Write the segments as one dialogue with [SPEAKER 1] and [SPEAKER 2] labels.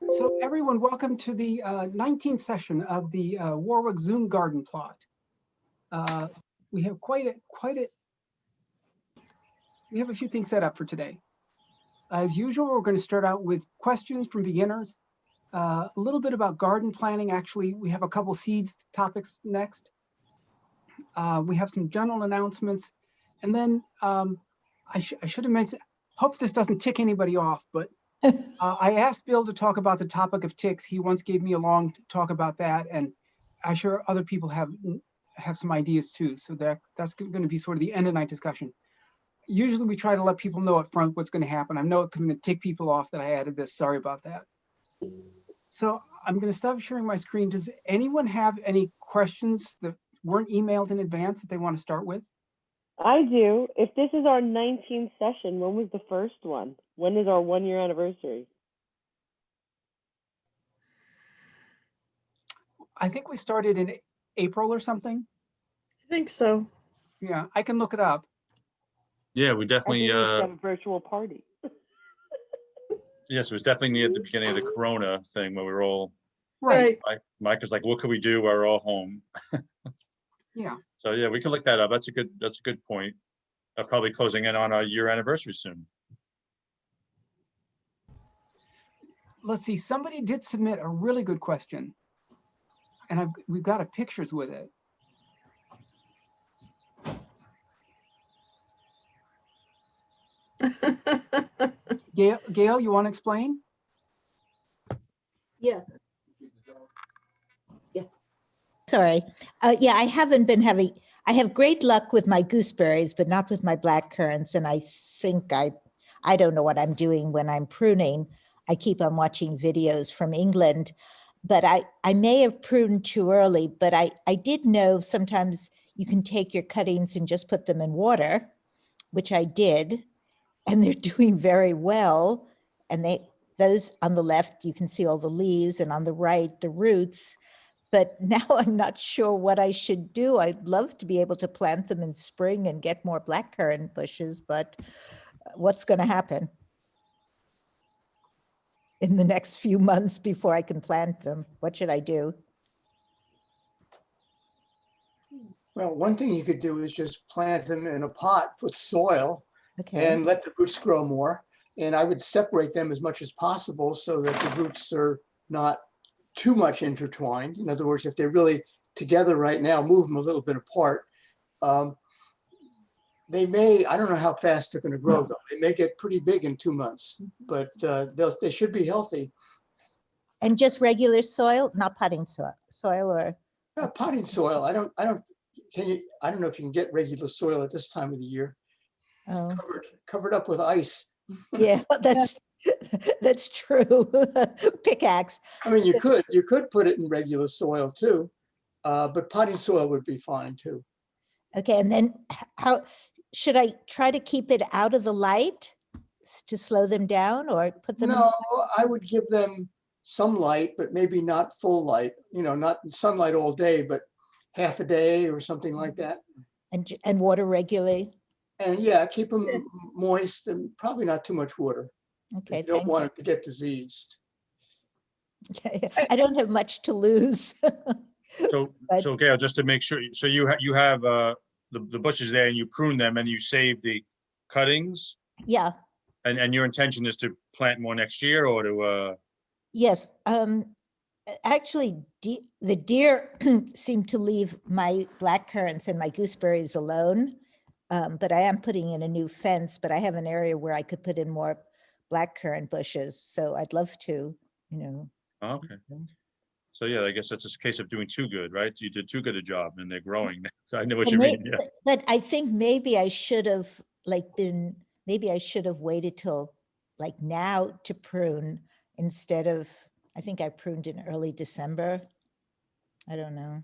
[SPEAKER 1] So everyone, welcome to the 19th session of the Warwick Zoom garden plot. We have we have a few things set up for today. As usual, we're going to start out with questions from beginners, a little bit about garden planning. Actually, we have a couple seeds topics next. We have some general announcements, and then I should have mentioned, hope this doesn't tick anybody off, but I asked Bill to talk about the topic of ticks. He once gave me a long talk about that, and I'm sure other people have some ideas too. So that's going to be sort of the end of night discussion. Usually we try to let people know up front what's going to happen. I know it's going to tick people off that I added this. Sorry about that. So I'm going to stop sharing my screen. Does anyone have any questions that weren't emailed in advance that they want to start with?
[SPEAKER 2] I do. If this is our 19th session, when was the first one? When is our 1-year anniversary?
[SPEAKER 1] I think we started in April or something.
[SPEAKER 3] I think so.
[SPEAKER 1] Yeah, I can look it up.
[SPEAKER 4] Yeah, we
[SPEAKER 2] I
[SPEAKER 4] definitely,
[SPEAKER 2] think we should have a virtual party.
[SPEAKER 4] yes, it was definitely near the beginning of the Corona thing where we were all,
[SPEAKER 1] Right.
[SPEAKER 4] Mike was like, what could we do? We're all home.
[SPEAKER 1] Yeah.
[SPEAKER 4] So yeah, we can look that up. That's a good point. Probably closing in on our year anniversary soon.
[SPEAKER 1] Let's see, somebody did submit a really good question, and we've got a pictures with it. Gail, you want to explain?
[SPEAKER 5] Yeah. Sorry. Yeah, I haven't been having, I have great luck with my gooseberries, but not with my black currants. And I think I don't know what I'm doing when I'm pruning. I keep on watching videos from England, but I may have pruned too early, but I did know sometimes you can take your cuttings and just put them in water, which I did, and they're doing very well. And those on the left, you can see all the leaves, and on the right, the roots. But now I'm not sure what I should do. I'd love to be able to plant them in spring and get more blackcurrant bushes, but what's going to happen in the next few months before I can plant them? What should I do?
[SPEAKER 6] Well, one thing you could do is just plant them in a pot with soil and let the roots grow more. And I would separate them as much as possible so that the roots are not too much intertwined. In other words, if they're really together right now, move them a little bit apart. They may, I don't know how fast they're going to grow though. They may get pretty big in 2 months, but they should be healthy.
[SPEAKER 5] And just regular soil, not potting soil or?
[SPEAKER 6] Yeah, potting soil. I don't know if you can get regular soil at this time of the year. It's covered up with ice.
[SPEAKER 5] Yeah, that's true. Pickaxe.
[SPEAKER 6] I mean, you could put it in regular soil too, but potting soil would be fine too.
[SPEAKER 5] Okay, and then how should I try to keep it out of the light to slow them down, or put them?
[SPEAKER 6] No, I would give them some light, but maybe not full light. You know, not sunlight all day, but half a day or something like that.
[SPEAKER 5] And water regularly.
[SPEAKER 6] And yeah, keep them moist and probably not too much water.
[SPEAKER 5] Okay,
[SPEAKER 6] you don't want it to get diseased.
[SPEAKER 5] Okay. I don't have much to lose.
[SPEAKER 4] So Gail, just to make sure, so you have the bushes there and you prune them and you save the cuttings?
[SPEAKER 5] Yeah.
[SPEAKER 4] And your intention is to plant more next year or to?
[SPEAKER 5] Yes. Actually, the deer seem to leave my black currants and my gooseberries alone. But I am putting in a new fence, but I have an area where I could put in more blackcurrant bushes. So I'd love to, you know.
[SPEAKER 4] Okay. So yeah, I guess that's just a case of doing too good, right? You did too good a job and they're growing. So I know what you mean. Yeah.
[SPEAKER 5] But I think maybe I should have maybe I should have waited till like now to prune instead of, I think I pruned in early December. I don't know.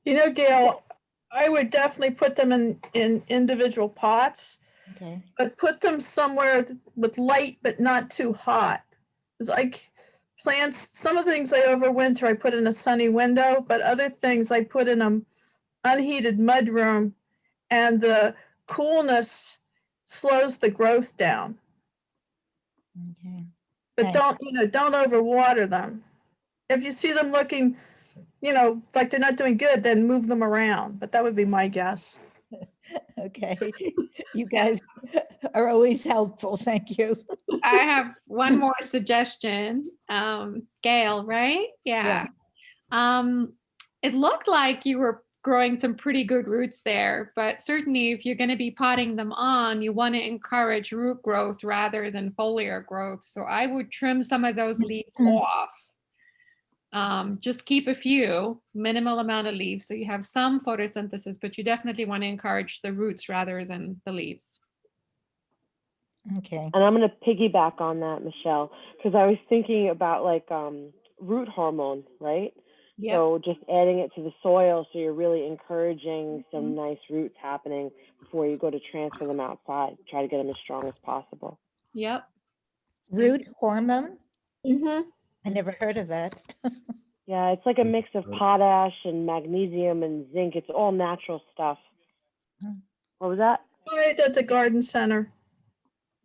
[SPEAKER 3] You know, Gail, I would definitely put them in individual pots, but put them somewhere with light, but not too hot. Because plants, some of the things I overwinter, I put in a sunny window, but other things I put in an unheated mud room, and the coolness slows the growth down.
[SPEAKER 5] Okay.
[SPEAKER 3] but
[SPEAKER 5] Thanks.
[SPEAKER 3] don't overwater them. If you see them looking, like they're not doing good, then move them around. But that would be my guess.
[SPEAKER 5] Okay. You guys are always helpful. Thank you.
[SPEAKER 7] I have one more suggestion. Gail, right?
[SPEAKER 5] Yeah.
[SPEAKER 7] It looked like you were growing some pretty good roots there, but certainly if you're going to be potting them on, you want to encourage root growth rather than foliar growth. So I would trim some of those leaves off. Just keep a few, minimal amount of leaves, so you have some photosynthesis, but you definitely want to encourage the roots rather than the leaves.
[SPEAKER 5] Okay.
[SPEAKER 2] And I'm going to piggyback on that, Michelle, because I was thinking about like root hormone, right?
[SPEAKER 7] Yeah.
[SPEAKER 2] So just adding it to the soil, so you're really encouraging some nice roots happening before you go to transfer them outside. Try to get them as strong as possible.
[SPEAKER 7] Yep.
[SPEAKER 5] Root hormone?
[SPEAKER 3] Mm-hmm.
[SPEAKER 5] I never heard of that.
[SPEAKER 2] Yeah, it's like a mix of potash and magnesium and zinc. It's all natural stuff. What was that?
[SPEAKER 3] Right at the garden center.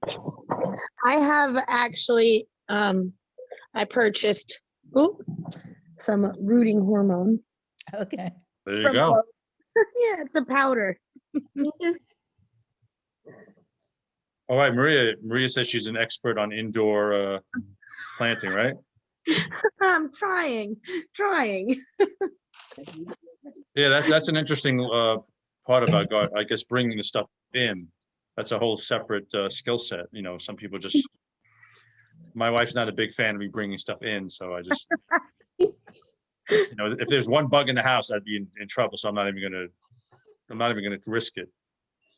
[SPEAKER 8] I have actually, I purchased some rooting hormone.
[SPEAKER 5] Okay.
[SPEAKER 4] There you
[SPEAKER 8] from
[SPEAKER 4] go.
[SPEAKER 8] Lowe's. Yeah, it's a powder.
[SPEAKER 4] All right, Maria. Maria says she's an expert on indoor planting, right?
[SPEAKER 8] I'm trying.
[SPEAKER 4] Yeah, that's an interesting part about God. I guess bringing the stuff in. That's a whole separate skill set. Some people just. My wife's not a big fan of me bringing stuff in, so I just. If there's one bug in the house, I'd be in trouble. So I'm not even gonna risk it.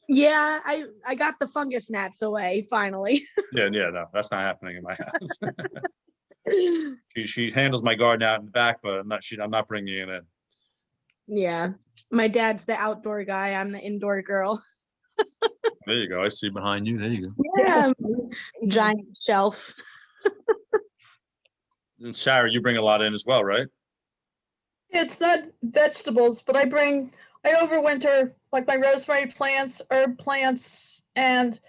[SPEAKER 8] Yeah, I got the fungus gnats away finally.
[SPEAKER 4] Yeah, no, that's not happening in my house. She handles my garden out in the back, but I'm not bringing it in.
[SPEAKER 8] Yeah, my dad's the outdoor guy. I'm the indoor girl.
[SPEAKER 4] There you go. I see behind you. There you go.
[SPEAKER 8] Yeah, giant shelf.
[SPEAKER 4] And Sarah, you bring a lot in as well, right?
[SPEAKER 3] It's not vegetables, but I overwinter like my rosemary plants, herb plants, and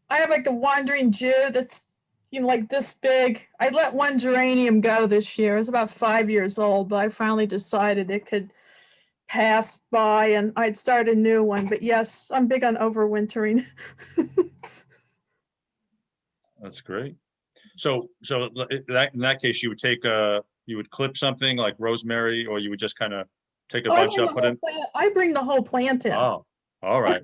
[SPEAKER 3] I have like a wandering Jew that's like this big. I let one geranium go this year. It's about 5 years old, but I finally decided it could pass by and I'd start a new one. But yes, I'm big on overwintering.
[SPEAKER 4] That's great. So in that case, you would take you would clip something like rosemary, or you would just kind of take a bunch up, put in.
[SPEAKER 3] I bring the whole plant in.
[SPEAKER 4] Oh, all right.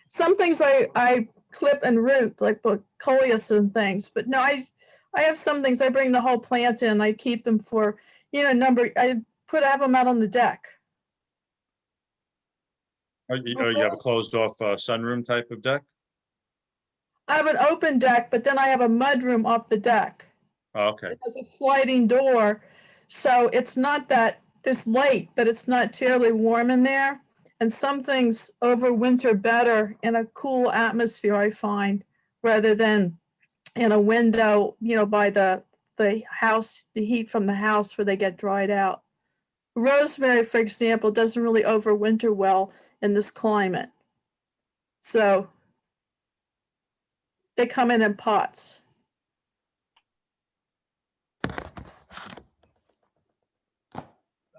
[SPEAKER 3] Some things I clip and root, like coleus and things, but no, I have some things I bring the whole plant in. I keep them for I have them out on the deck.
[SPEAKER 4] You have a closed off sunroom type of deck?
[SPEAKER 3] I have an open deck, but then I have a mud room off the deck.
[SPEAKER 4] Oh, okay.
[SPEAKER 3] It has a sliding door, so it's not that it's late, but it's not terribly warm in there. And some things overwinter better in a cool atmosphere, I find, rather than in a window, by the house, the heat from the house where they get dried out. Rosemary, for example, doesn't really overwinter well in this climate. So they come in pots.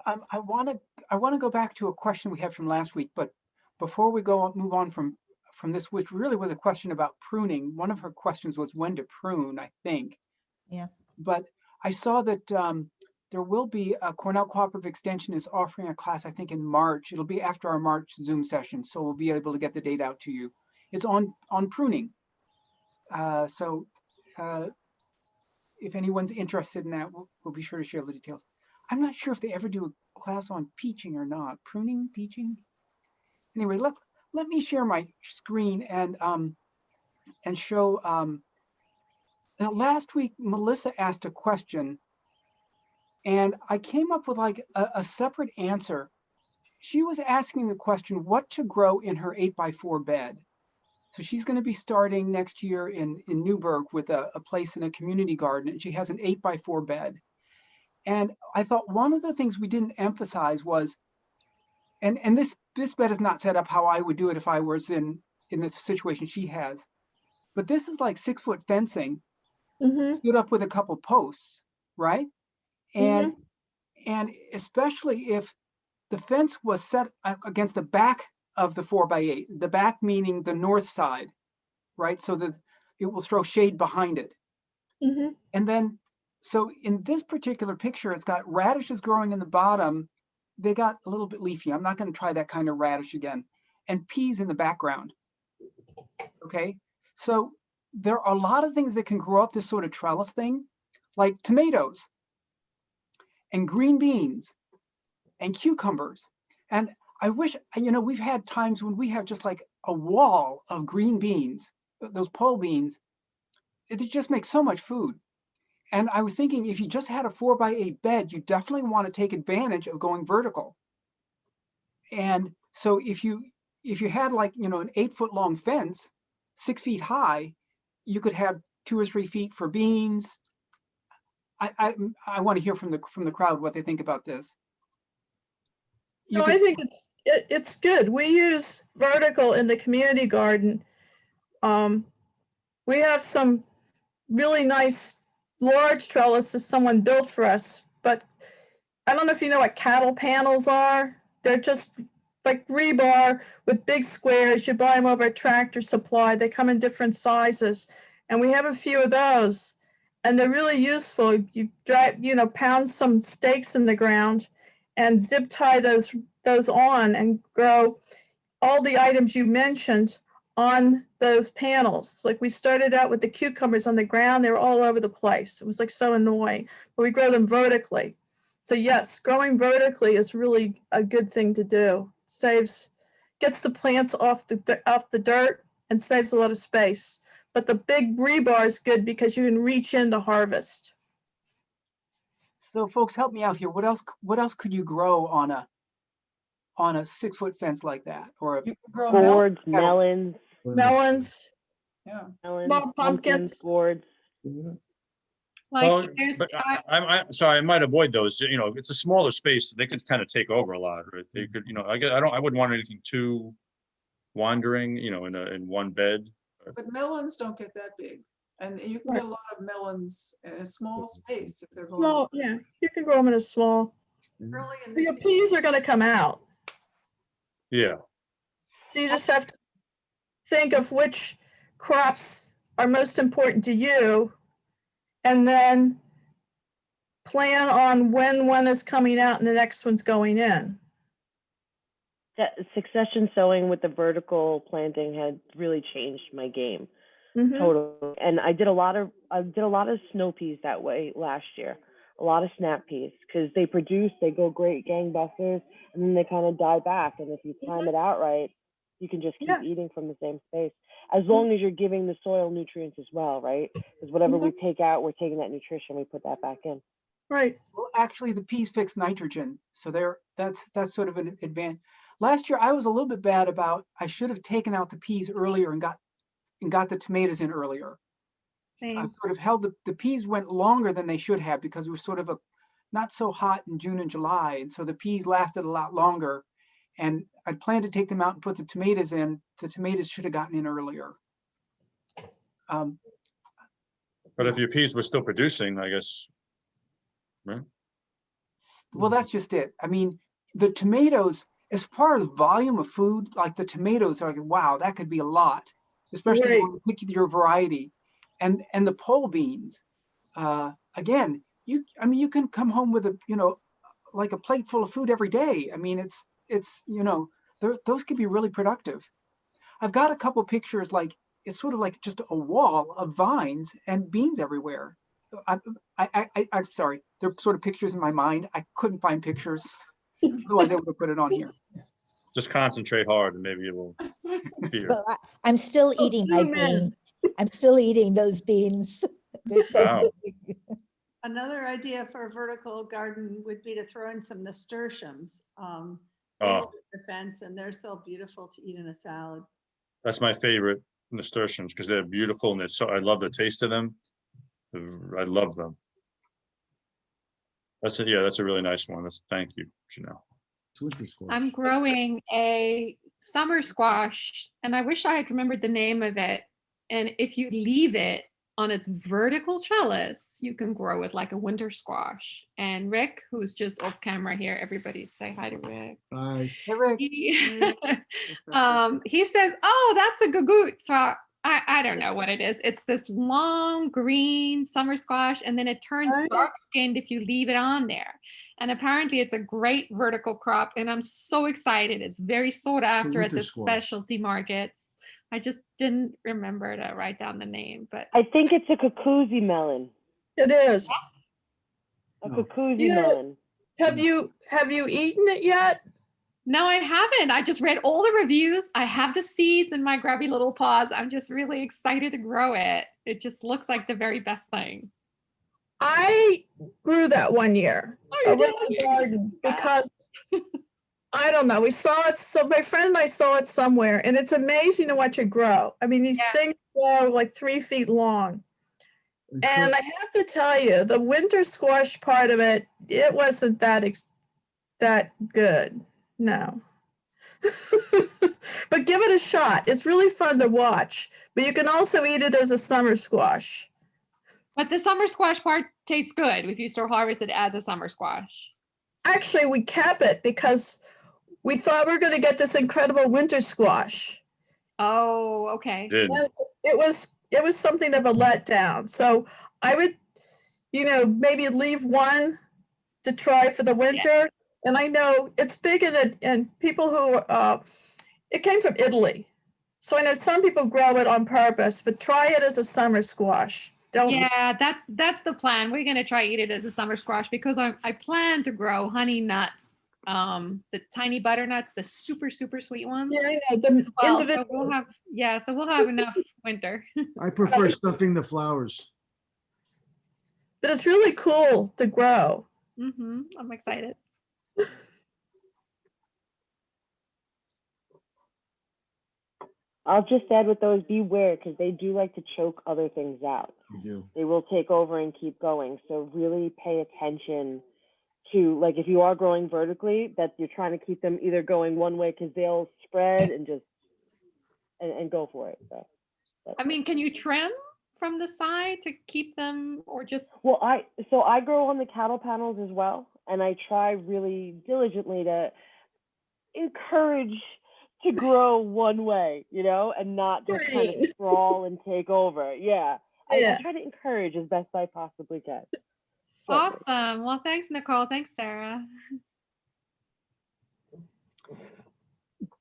[SPEAKER 1] I want to go back to a question we had from last week, but before we move on from this, which really was a question about pruning. One of her questions was when to prune, I think.
[SPEAKER 5] Yeah.
[SPEAKER 1] But I saw that there will be a Cornell Cooperative Extension is offering a class, I think in March. It'll be after our March Zoom session, so we'll be able to get the date out to you. It's on pruning. So if anyone's interested in that, we'll be sure to share the details. I'm not sure if they ever do a class on peaching or not. Pruning, peaching. Anyway, let me share my screen and show. Now, last week Melissa asked a question, and I came up with like a separate answer. She was asking the question, what to grow in her 8x4 bed. So she's going to be starting next year in Newburgh with a place in a community garden, and she has an 8x4 bed. And I thought one of the things we didn't emphasize was, and this bed is not set up how I would do it if I was in the situation she has, but this is like 6-foot fencing,
[SPEAKER 3] Mm-hmm.
[SPEAKER 1] stood up with a couple posts, right? And especially if the fence was set against the back of the 4x8, the back meaning the north side, right? So that it will throw shade behind it.
[SPEAKER 3] Mm-hmm.
[SPEAKER 1] And then, so in this particular picture, it's got radishes growing in the bottom. They got a little bit leafy. I'm not going to try that kind of radish again. And peas in the background. Okay. So there are a lot of things that can grow up this sort of trellis thing, like tomatoes and green beans and cucumbers. And I wish, we've had times when we have just like a wall of green beans, those pole beans. It just makes so much food. And I was thinking, if you just had a 4x8 bed, you definitely want to take advantage of going vertical. And so if you had like, an 8-foot long fence, 6 feet high, you could have 2 or 3 feet for beans. I want to hear from the crowd what they think about this.
[SPEAKER 3] No, I think it's good. We use vertical in the community garden. We have some really nice large trellises someone built for us, but I don't know if you know what cattle panels are. They're just like rebar with big squares. You buy them over at Tractor Supply. They come in different sizes, and we have a few of those, and they're really useful. You pound some stakes in the ground and zip tie those on and grow all the items you mentioned on those panels. Like we started out with the cucumbers on the ground. They were all over the place. It was like so annoying, but we grow them vertically. So yes, growing vertically is really a good thing to do. Gets the plants off the dirt and saves a lot of space. But the big rebar is good because you can reach in to harvest.
[SPEAKER 1] So folks, help me out here. What else could you grow on a 6-foot fence like that? Or
[SPEAKER 9] You can grow
[SPEAKER 2] Gourds, melons,
[SPEAKER 9] Yeah.
[SPEAKER 3] Small pumpkins.
[SPEAKER 2] gourds.
[SPEAKER 7] Like
[SPEAKER 4] Well,
[SPEAKER 7] there's,
[SPEAKER 4] but I'm sorry, I might avoid those, it's a smaller space, they could kind of take over a lot, right? They could, I wouldn't want anything too wandering, in one bed.
[SPEAKER 9] But melons don't get that big. And you can get a lot of melons in a small space if they're going
[SPEAKER 3] Small, yeah, you can grow them in a small.
[SPEAKER 9] early in
[SPEAKER 3] The
[SPEAKER 9] the season.
[SPEAKER 3] peas are going to come out.
[SPEAKER 4] Yeah,
[SPEAKER 3] So you just have to think of which crops are most important to you, and then plan on when one is coming out and the next one's going in.
[SPEAKER 2] Succession sowing with the vertical planting had really changed my game.
[SPEAKER 3] Mhm.
[SPEAKER 2] Totally. And I did a lot of snow peas that way last year. A lot of snap peas because they go great gangbusters, and then they kind of die back. And if you time it out right, you can just keep eating from the same space, as long as you're giving the soil nutrients as well, right? Because whatever we take out, we're taking that nutrition, we put that back in.
[SPEAKER 3] Right.
[SPEAKER 1] Well, actually, the peas fix nitrogen, so that's sort of an advantage. Last year, I was a little bit bad about. I should have taken out the peas earlier and got the tomatoes in earlier. I
[SPEAKER 7] same.
[SPEAKER 1] sort of held the peas went longer than they should have because it was sort of not so hot in June and July, and so the peas lasted a lot longer. And I'd planned to take them out and put the tomatoes in. The tomatoes should have gotten in earlier.
[SPEAKER 4] but if your peas were still producing, I guess, right?
[SPEAKER 1] Well, that's just it. I mean, the tomatoes, as far as volume of food, like the tomatoes are like, wow, that could be a lot, especially when you pick your variety. And the pole beans, again, you can come home with like a plate full of food every day. I mean, it's those could be really productive. I've got a couple pictures, like it's sort of like just a wall of vines and beans everywhere. I'm sorry, they're sort of pictures in my mind. I couldn't find pictures, otherwise I would have put it on here.
[SPEAKER 4] Just concentrate hard and maybe it will appear.
[SPEAKER 5] Well, I'm still eating my beans. I'm still eating those beans. They're so
[SPEAKER 4] Wow.
[SPEAKER 5] big.
[SPEAKER 10] Another idea for a vertical garden would be to throw in some nasturtiums. They
[SPEAKER 4] Oh.
[SPEAKER 10] hold the fence, and they're so beautiful to eat in a salad.
[SPEAKER 4] That's my favorite nasturtiums because they're beautiful and I love the taste of them. I love them. That's a really nice one. Thank you, Janelle.
[SPEAKER 7] I'm growing a summer squash, and I wish I had remembered the name of it. And if you leave it on its vertical trellis, you can grow it like a winter squash. And Rick, who's just off camera here, everybody say hi to Rick.
[SPEAKER 11] Bye.
[SPEAKER 1] Hey, Rick.
[SPEAKER 7] He, he says, oh, that's a gagoot. So I don't know what it is. It's this long green summer squash, and then it turns dark skinned if you leave it on there. And apparently it's a great vertical crop, and I'm so excited. It's very sought after at the specialty markets. I just didn't remember to write down the name, but
[SPEAKER 2] I think it's a Kakuzi melon.
[SPEAKER 3] It is.
[SPEAKER 2] A Kakuzi melon.
[SPEAKER 3] Have you eaten it yet?
[SPEAKER 7] no, I haven't. I just read all the reviews. I have the seeds in my grubby little paws. I'm just really excited to grow it. It just looks like the very best thing.
[SPEAKER 3] I grew that one year around the garden because I don't know. We saw it. So my friend and I saw it somewhere, and it's amazing to watch it grow. I mean, these things grow like 3 feet long. And I have to tell you, the winter squash part of it, it wasn't that good. No. But give it a shot. It's really fun to watch. But you can also eat it as a summer squash.
[SPEAKER 7] But the summer squash part tastes good if you still harvest it as a summer squash.
[SPEAKER 3] Actually, we kept it because we thought we were going to get this incredible winter squash.
[SPEAKER 7] Oh, okay.
[SPEAKER 3] It was something of a letdown. So I would, maybe leave one to try for the winter. Yeah. And I know it's big in people who, it came from Italy. So I know some people grow it on purpose, but try it as a summer squash.
[SPEAKER 7] Yeah, that's the plan. We're going to try eat it as a summer squash because I plan to grow honey nut, the tiny butternuts, the super, super sweet ones.
[SPEAKER 3] Yeah, I know.
[SPEAKER 7] So we'll have enough winter.
[SPEAKER 11] I prefer stuffing the flowers.
[SPEAKER 3] But it's really cool to grow.
[SPEAKER 7] Mm-hmm. I'm excited.
[SPEAKER 2] I'll just add with those, beware, because they do like to choke other things out.
[SPEAKER 11] They do.
[SPEAKER 2] They will take over and keep going. So really pay attention to, like, if you are growing vertically, that you're trying to keep them either going one way because they'll spread and just and go for it. So
[SPEAKER 7] I mean, can you trim from the side to keep them, or just?
[SPEAKER 2] Well, I grow on the cattle panels as well, and I try really diligently to encourage to grow one way, and not just kind of sprawl and take over. Yeah. I try to encourage as best I possibly can.
[SPEAKER 7] Awesome. Well, thanks, Nicole. Thanks, Sarah.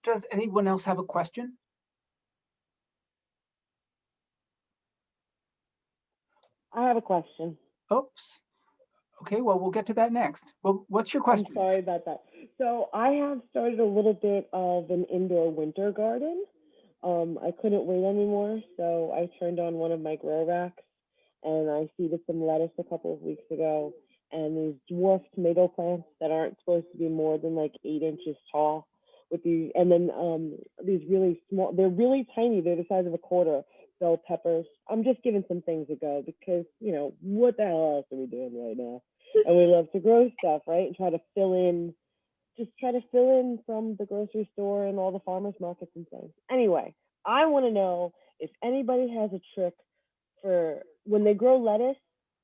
[SPEAKER 1] Does anyone else have a question?
[SPEAKER 2] I have a question.
[SPEAKER 1] Oops. Okay, well, we'll get to that next. Well, what's your question?
[SPEAKER 2] I'm sorry about that. So I have started a little bit of an indoor winter garden. I couldn't wait anymore, so I turned on one of my grow racks and I seeded some lettuce a couple of weeks ago, and these dwarf tomato plants that aren't supposed to be more than like 8 inches tall with these, and then these really small, they're really tiny, they're the size of a quarter, bell peppers. I'm just giving some things a go because, what the hell else are we doing right now? And we love to grow stuff, right? And try to fill in from the grocery store and all the farmers markets and things. Anyway, I want to know if anybody has a trick for when they grow lettuce.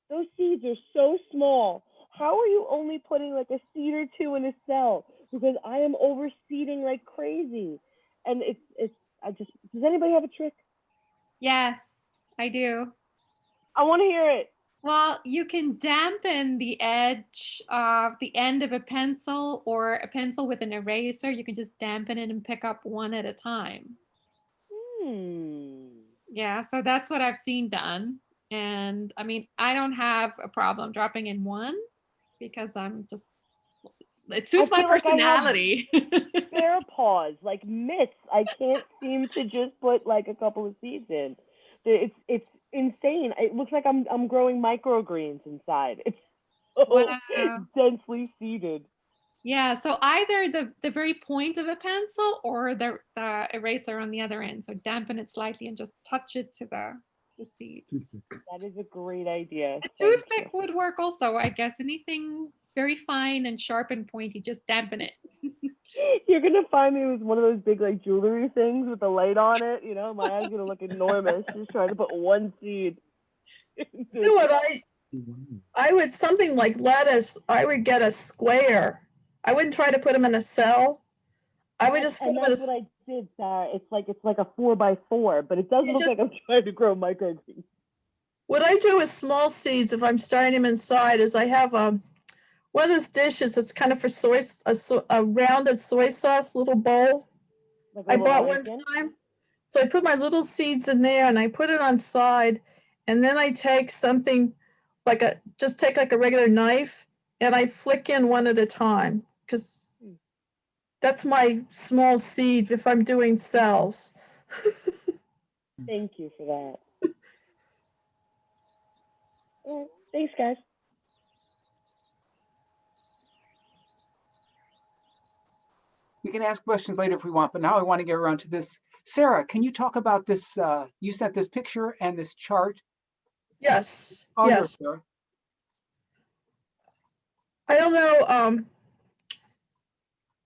[SPEAKER 2] Those seeds are so small. How are you only putting like a seed or two in a cell? Because I am overseeding like crazy. And does anybody have a trick?
[SPEAKER 7] Yes, I do.
[SPEAKER 2] I want to hear it.
[SPEAKER 7] Well, you can dampen the edge of the end of a pencil or a pencil with an eraser. You can just dampen it and pick up one at a time. Yeah, so that's what I've seen done. And I mean, I don't have a problem dropping in one because it suits my personality.
[SPEAKER 2] Like spare paws, like mitts. I can't seem to just put like a couple of seeds in. It's insane. It looks like I'm growing microgreens inside. It's so densely seeded.
[SPEAKER 7] Yeah, so either the very point of a pencil or the eraser on the other end. So dampen it slightly and just touch it to the seed.
[SPEAKER 2] That is a great idea.
[SPEAKER 7] A toothpick would work also, I guess. Anything very fine and sharp and pointy, just dampen it.
[SPEAKER 2] You're gonna find me with one of those big like jewelry things with the light on it. My eye's gonna look enormous just trying to put one seed.
[SPEAKER 3] You know what I would, something like lettuce, I would get a square. I wouldn't try to put them in a cell. I would just put
[SPEAKER 2] And
[SPEAKER 3] them in
[SPEAKER 2] that's what I did, Sarah. It's like a 4x4, but it does look like I'm trying to grow microgreens.
[SPEAKER 3] What I do with small seeds, if I'm starting them inside, is I have one of those dishes that's kind of for soy, a rounded soy sauce little bowl.
[SPEAKER 2] Like
[SPEAKER 3] I bought one time. So I put my little seeds in there and I put it on side, and then I take something like just take like a regular knife and I flick in one at a time, because that's my small seed if I'm doing cells.
[SPEAKER 2] Thank you for that. All right, thanks, guys.
[SPEAKER 1] We can ask questions later if we want, but now I want to get around to this. Sarah, can you talk about this? You sent this picture and this chart.
[SPEAKER 3] Yes.
[SPEAKER 1] Oh,
[SPEAKER 3] yes.
[SPEAKER 1] Sarah.
[SPEAKER 3] I don't know.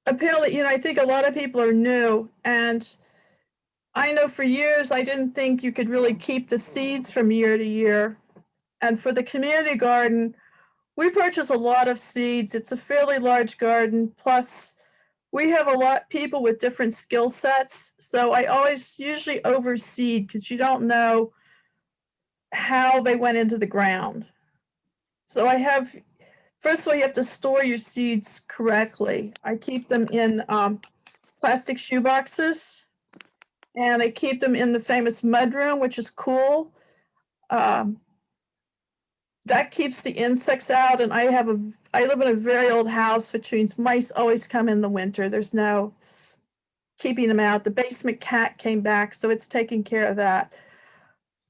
[SPEAKER 3] Apparently, I think a lot of people are new, and I know for years I didn't think you could really keep the seeds from year to year. And for the community garden, we purchase a lot of seeds. It's a fairly large garden. Plus, we have a lot of people with different skill sets. So I always usually overseed because you don't know how they went into the ground. So first of all, you have to store your seeds correctly. I keep them in plastic shoe boxes, and I keep them in the famous mudroom, which is cool. That keeps the insects out, and I live in a very old house, which means mice always come in the winter. There's no keeping them out. The basement cat came back, so it's taking care of that.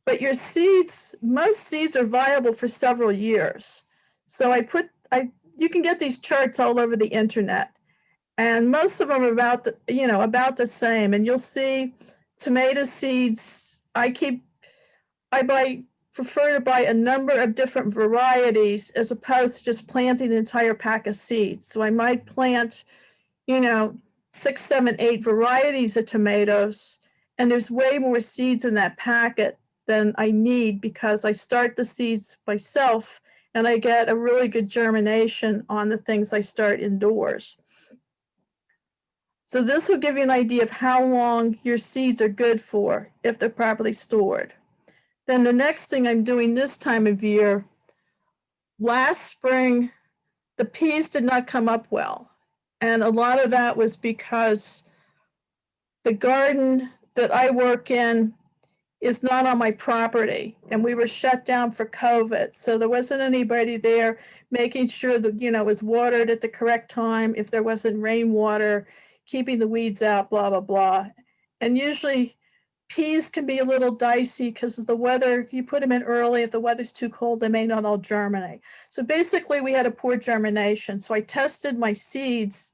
[SPEAKER 3] But your seeds, most seeds are viable for several years. So you can get these charts all over the internet, and most of them are about the same. And you'll see tomato seeds. I prefer to buy a number of different varieties as opposed to just planting an entire pack of seeds. So I might plant, 6, 7, 8 varieties of tomatoes, and there's way more seeds in that packet than I need because I start the seeds myself and I get a really good germination on the things I start indoors. So this will give you an idea of how long your seeds are good for if they're properly stored. Then the next thing I'm doing this time of year, last spring, the peas did not come up well. And a lot of that was because the garden that I work in is not on my property, and we were shut down for COVID. So there wasn't anybody there making sure that, it was watered at the correct time, if there wasn't rainwater, keeping the weeds out, blah, blah, blah. And usually peas can be a little dicey because of the weather. You put them in early. If the weather's too cold, they may not all germinate. So basically we had a poor germination. So I tested my seeds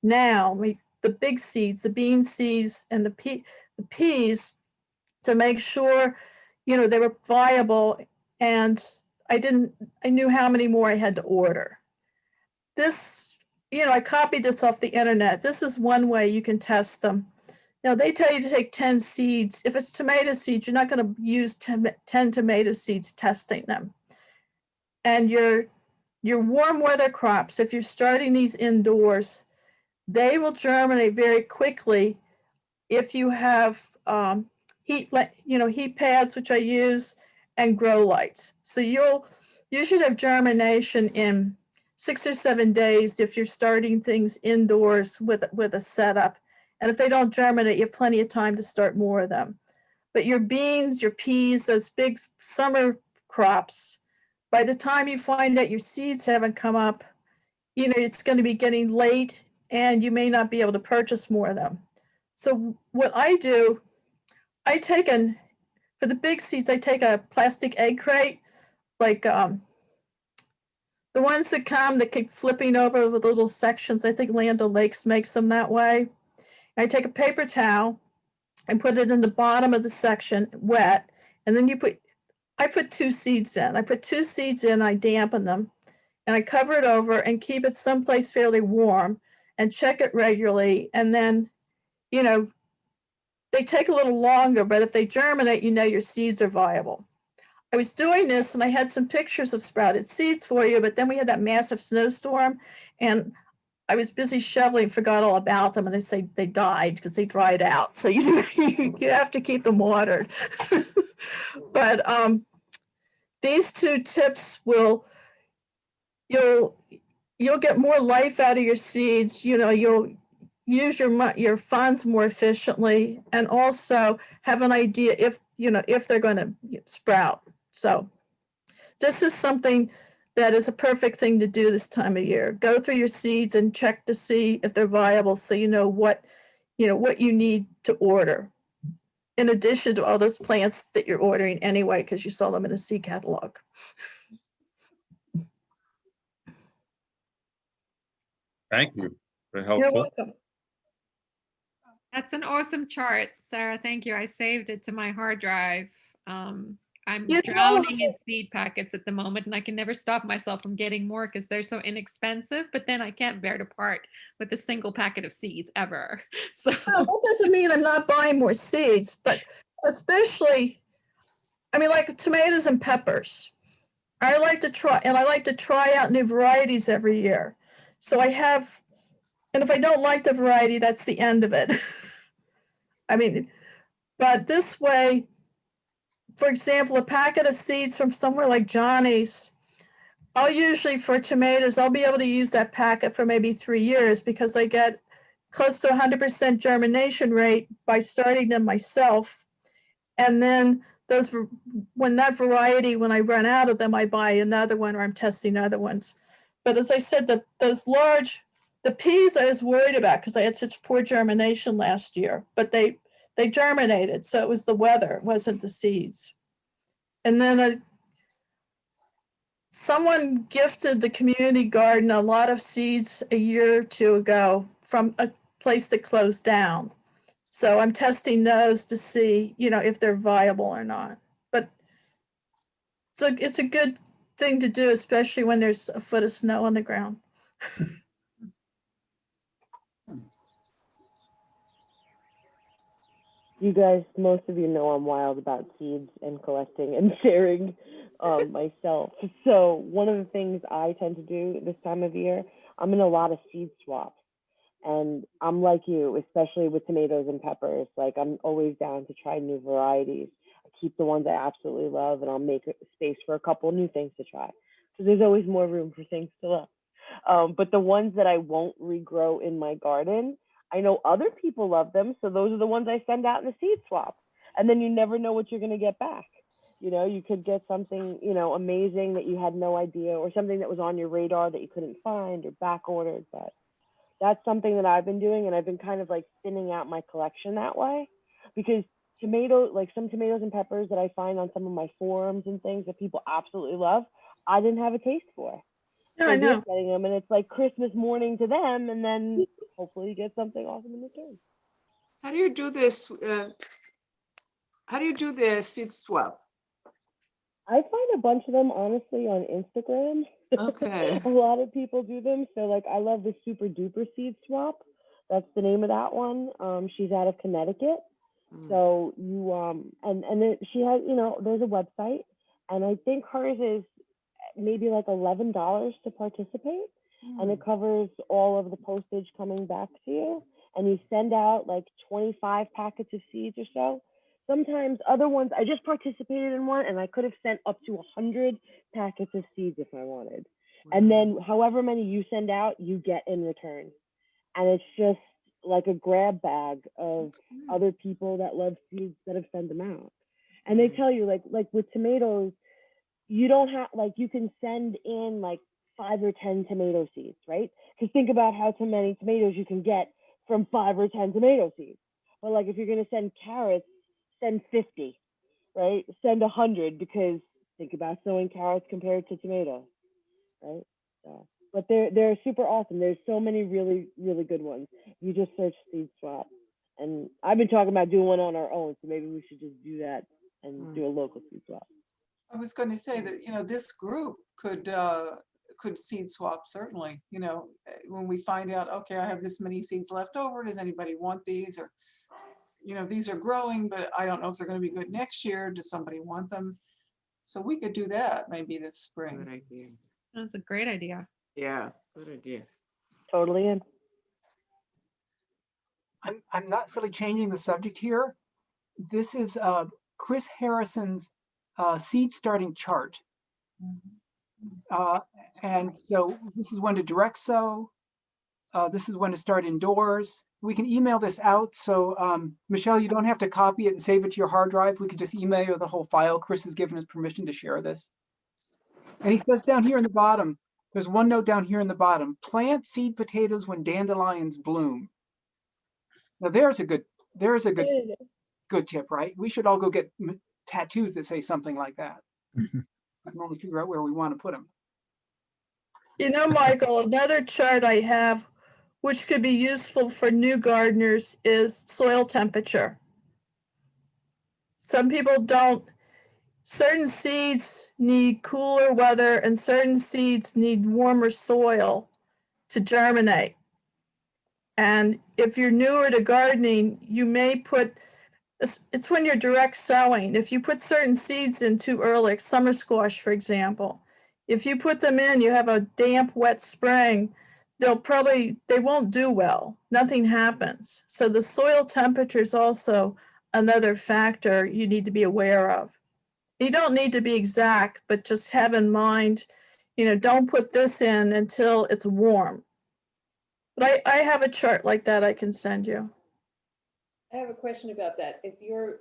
[SPEAKER 3] now, the big seeds, the bean seeds and the peas, to make sure, they were viable, and I knew how many more I had to order. This, I copied this off the internet. This is one way you can test them. Now they tell you to take 10 seeds. If it's tomato seeds, you're not going to use 10 tomato seeds testing them. And your warm weather crops, if you're starting these indoors, they will germinate very quickly if you have heat pads, which I use, and grow lights. So you should have germination in 6 or 7 days if you're starting things indoors with a setup. And if they don't germinate, you have plenty of time to start more of them. But your beans, your peas, those big summer crops, by the time you find out your seeds haven't come up, it's going to be getting late and you may not be able to purchase more of them. So what I do, for the big seeds, I take a plastic egg crate, like the ones that keep flipping over with little sections. I think Land O'Lakes makes them that way. I take a paper towel and put it in the bottom of the section wet. And then I put 2 seeds in. I put 2 seeds in, I dampen them, and I cover it over and keep it someplace fairly warm and check it regularly. And then, they take a little longer, but if they germinate, your seeds are viable. I was doing this and I had some pictures of sprouted seeds for you, but then we had that massive snowstorm and I was busy shoveling, forgot all about them, and they say they died because they dried out. So you have to keep them watered. But these two tips will you'll get more life out of your seeds. You know, you'll use your funds more efficiently, and also have an idea if they're going to sprout. So this is something that is a perfect thing to do this time of year. Go through your seeds and check to see if they're viable, so you know what you need to order, in addition to all those plants that you're ordering anyway because you saw them in the seed catalog.
[SPEAKER 4] Thank you. Very
[SPEAKER 3] You're
[SPEAKER 4] helpful.
[SPEAKER 3] welcome.
[SPEAKER 7] That's an awesome chart, Sarah. Thank you. I saved it to my hard drive. I'm
[SPEAKER 3] You know-
[SPEAKER 7] drowning in seed packets at the moment, and I can never stop myself from getting more because they're so inexpensive. But then I can't bear to part with a single packet of seeds ever. So
[SPEAKER 3] No, that doesn't mean I'm not buying more seeds, but especially, I mean, like tomatoes and peppers. I like to try out new varieties every year. So I have, and if I don't like the variety, that's the end of it. I mean, but this way, for example, a packet of seeds from somewhere like Johnny's, I'll usually, for tomatoes, I'll be able to use that packet for maybe 3 years because I get close to 100% germination rate by starting them myself. And then when I run out of them, I buy another one or I'm testing other ones. But as I said, the peas I was worried about because I had such poor germination last year, but they germinated. So it was the weather, it wasn't the seeds. And then someone gifted the community garden a lot of seeds a year or two ago from a place that closed down. So I'm testing those to see, if they're viable or not. But so it's a good thing to do, especially when there's a foot of snow on the ground.
[SPEAKER 2] You guys, most of you know I'm wild about seeds and collecting and sharing myself. So one of the things I tend to do this time of year, I'm in a lot of seed swaps. And I'm like you, especially with tomatoes and peppers. Like I'm always down to try new varieties. I keep the ones I absolutely love, and I'll make space for a couple new things to try. So there's always more room for things to love. But the ones that I won't regrow in my garden, I know other people love them. So those are the ones I send out in the seed swap. And then you never know what you're going to get back. You could get something, amazing that you had no idea, or something that was on your radar that you couldn't find or back ordered. But that's something that I've been doing, and I've been kind of like thinning out my collection that way, because some tomatoes and peppers that I find on some of my forums and things that people absolutely love, I didn't have a taste for.
[SPEAKER 3] Yeah,
[SPEAKER 2] So
[SPEAKER 3] I know.
[SPEAKER 2] they're getting them, and it's like Christmas morning to them, and then hopefully you get something awesome in return.
[SPEAKER 9] How do you do this? How do you do the seed swap?
[SPEAKER 2] I find a bunch of them honestly on Instagram.
[SPEAKER 9] Okay.
[SPEAKER 2] A lot of people do them. So like I love the Super Duper Seed Swap. That's the name of that one. She's out of Connecticut. So you and then she has, there's a website, and I think hers is maybe like $11 to participate, and it covers all of the postage coming back to you, and you send out like 25 packets of seeds or so. Sometimes other ones, I just participated in one and I could have sent up to 100 packets of seeds if I wanted. And then however many you send out, you get in return. And it's just like a grab bag of other people that love seeds that have sent them out. And they tell you like with tomatoes, you don't have, like, you can send in like 5 or 10 tomato seeds, right? Because think about how many tomatoes you can get from 5 or 10 tomato seeds. But like if you're going to send carrots, send 50, right? Send 100, because think about sowing carrots compared to tomatoes, right? So, but they're super awesome. There's so many really, really good ones. You just search seed swap. And I've been talking about doing one on our own, so maybe we should just do that and do a local seed swap.
[SPEAKER 9] I was going to say that, this group could seed swap, certainly, when we find out, okay, I have this many seeds left over. Does anybody want these? Or, these are growing, but I don't know if they're going to be good next year. Does somebody want them? So we could do that maybe this
[SPEAKER 12] Good
[SPEAKER 9] spring.
[SPEAKER 12] idea.
[SPEAKER 7] That's a great idea.
[SPEAKER 12] Yeah, good idea.
[SPEAKER 2] Totally in.
[SPEAKER 1] I'm not really changing the subject here. This is Chris Harrison's seed starting chart. And so this is when to direct sow. This is when to start indoors. We can email this out. So Michelle, you don't have to copy it and save it to your hard drive. We could just email you the whole file. Chris has given us permission to share this. And he says down here in the bottom, there's one note down here in the bottom, plant seed potatoes when dandelions bloom. Now there's a good tip, right? We should all go get tattoos that say something like that. We can only figure out where we want to put them.
[SPEAKER 3] You know, Michael, another chart I have, which could be useful for new gardeners, is soil temperature. Some people don't, certain seeds need cooler weather and certain seeds need warmer soil to germinate. And if you're newer to gardening, you may put, it's when you're direct sowing. If you put certain seeds in too early, like summer squash, for example, if you put them in, you have a damp, wet spring, they won't do well. Nothing happens. So the soil temperature is also another factor you need to be aware of. You don't need to be exact, but just have in mind, don't put this in until it's warm. But I have a chart like that I can send you.
[SPEAKER 13] I have a question about that. If you're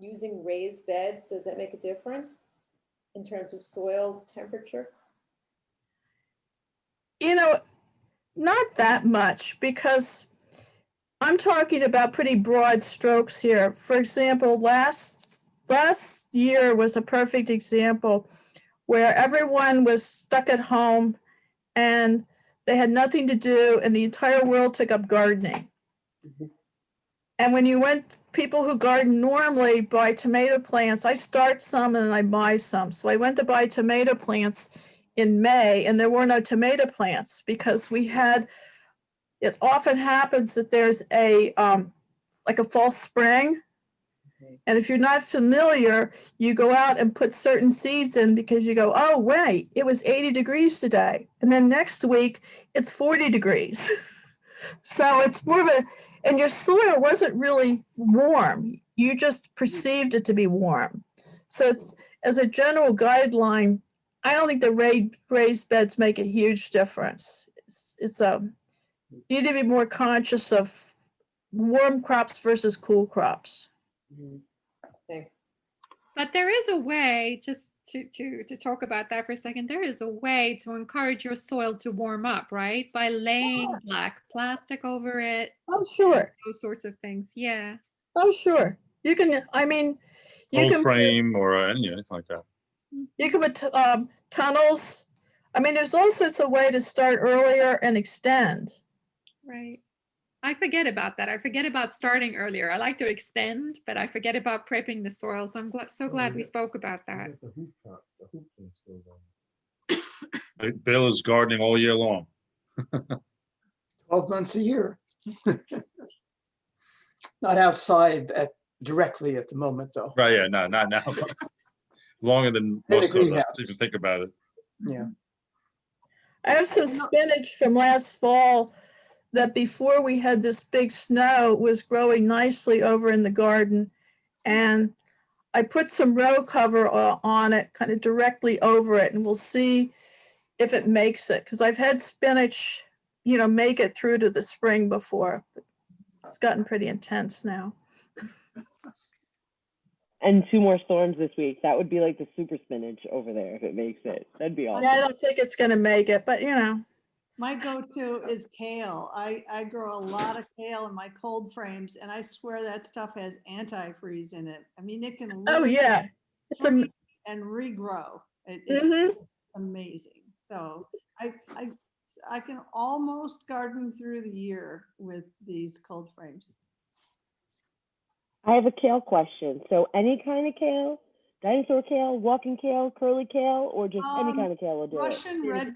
[SPEAKER 13] using raised beds, does that make a difference in terms of soil temperature?
[SPEAKER 3] Not that much, because I'm talking about pretty broad strokes here. For example, last year was a perfect example where everyone was stuck at home and they had nothing to do and the entire world took up gardening. And when people who garden normally buy tomato plants, I start some and I buy some. So I went to buy tomato plants in May and there were no tomato plants because it often happens that there's like a false spring. And if you're not familiar, you go out and put certain seeds in because you go, oh, wait, it was 80 degrees today. And then next week it's 40 degrees. So it's more of and your soil wasn't really warm. You just perceived it to be warm. So it's, as a general guideline, I don't think the raised beds make a huge difference. You need to be more conscious of warm crops versus cool crops.
[SPEAKER 13] Thanks.
[SPEAKER 7] But there is a way, just to talk about that for a second, there is a way to encourage your soil to warm up, right? By laying black plastic over it.
[SPEAKER 3] Oh, sure.
[SPEAKER 7] Those sorts of things, yeah.
[SPEAKER 3] Oh, sure. You can, you can
[SPEAKER 4] frame or anything like that.
[SPEAKER 3] You can put tunnels. There's all sorts of way to start earlier and extend.
[SPEAKER 7] Right. I forget about that. I forget about starting earlier. I like to extend, but I forget about prepping the soil. So I'm so glad we spoke about that.
[SPEAKER 4] Bill is gardening all year long.
[SPEAKER 6] 12 months a year. Not outside directly at the moment, though.
[SPEAKER 4] Right, yeah, no, not now. Longer than most of us even think about it.
[SPEAKER 6] Yeah.
[SPEAKER 3] I have some spinach from last fall that before we had this big snow was growing nicely over in the garden. And I put some row cover on it, kind of directly over it, and we'll see if it makes it. Because I've had spinach, make it through to the spring before. But it's gotten pretty intense now.
[SPEAKER 2] And 2 more storms this week. That would be like the super spinach over there if it makes it. That'd be awesome.
[SPEAKER 3] Yeah, I don't think it's going to make it, but
[SPEAKER 10] My go-to is kale. I grow a lot of kale in my cold frames, and I swear that stuff has antifreeze in it. It can
[SPEAKER 3] it's
[SPEAKER 10] freeze and regrow. It's amazing. So I can almost garden through the year with these cold frames.
[SPEAKER 2] I have a kale question. So any kind of kale, dinosaur kale, walking kale, curly kale, or just any kind of kale will do
[SPEAKER 10] Russian
[SPEAKER 2] it?
[SPEAKER 10] red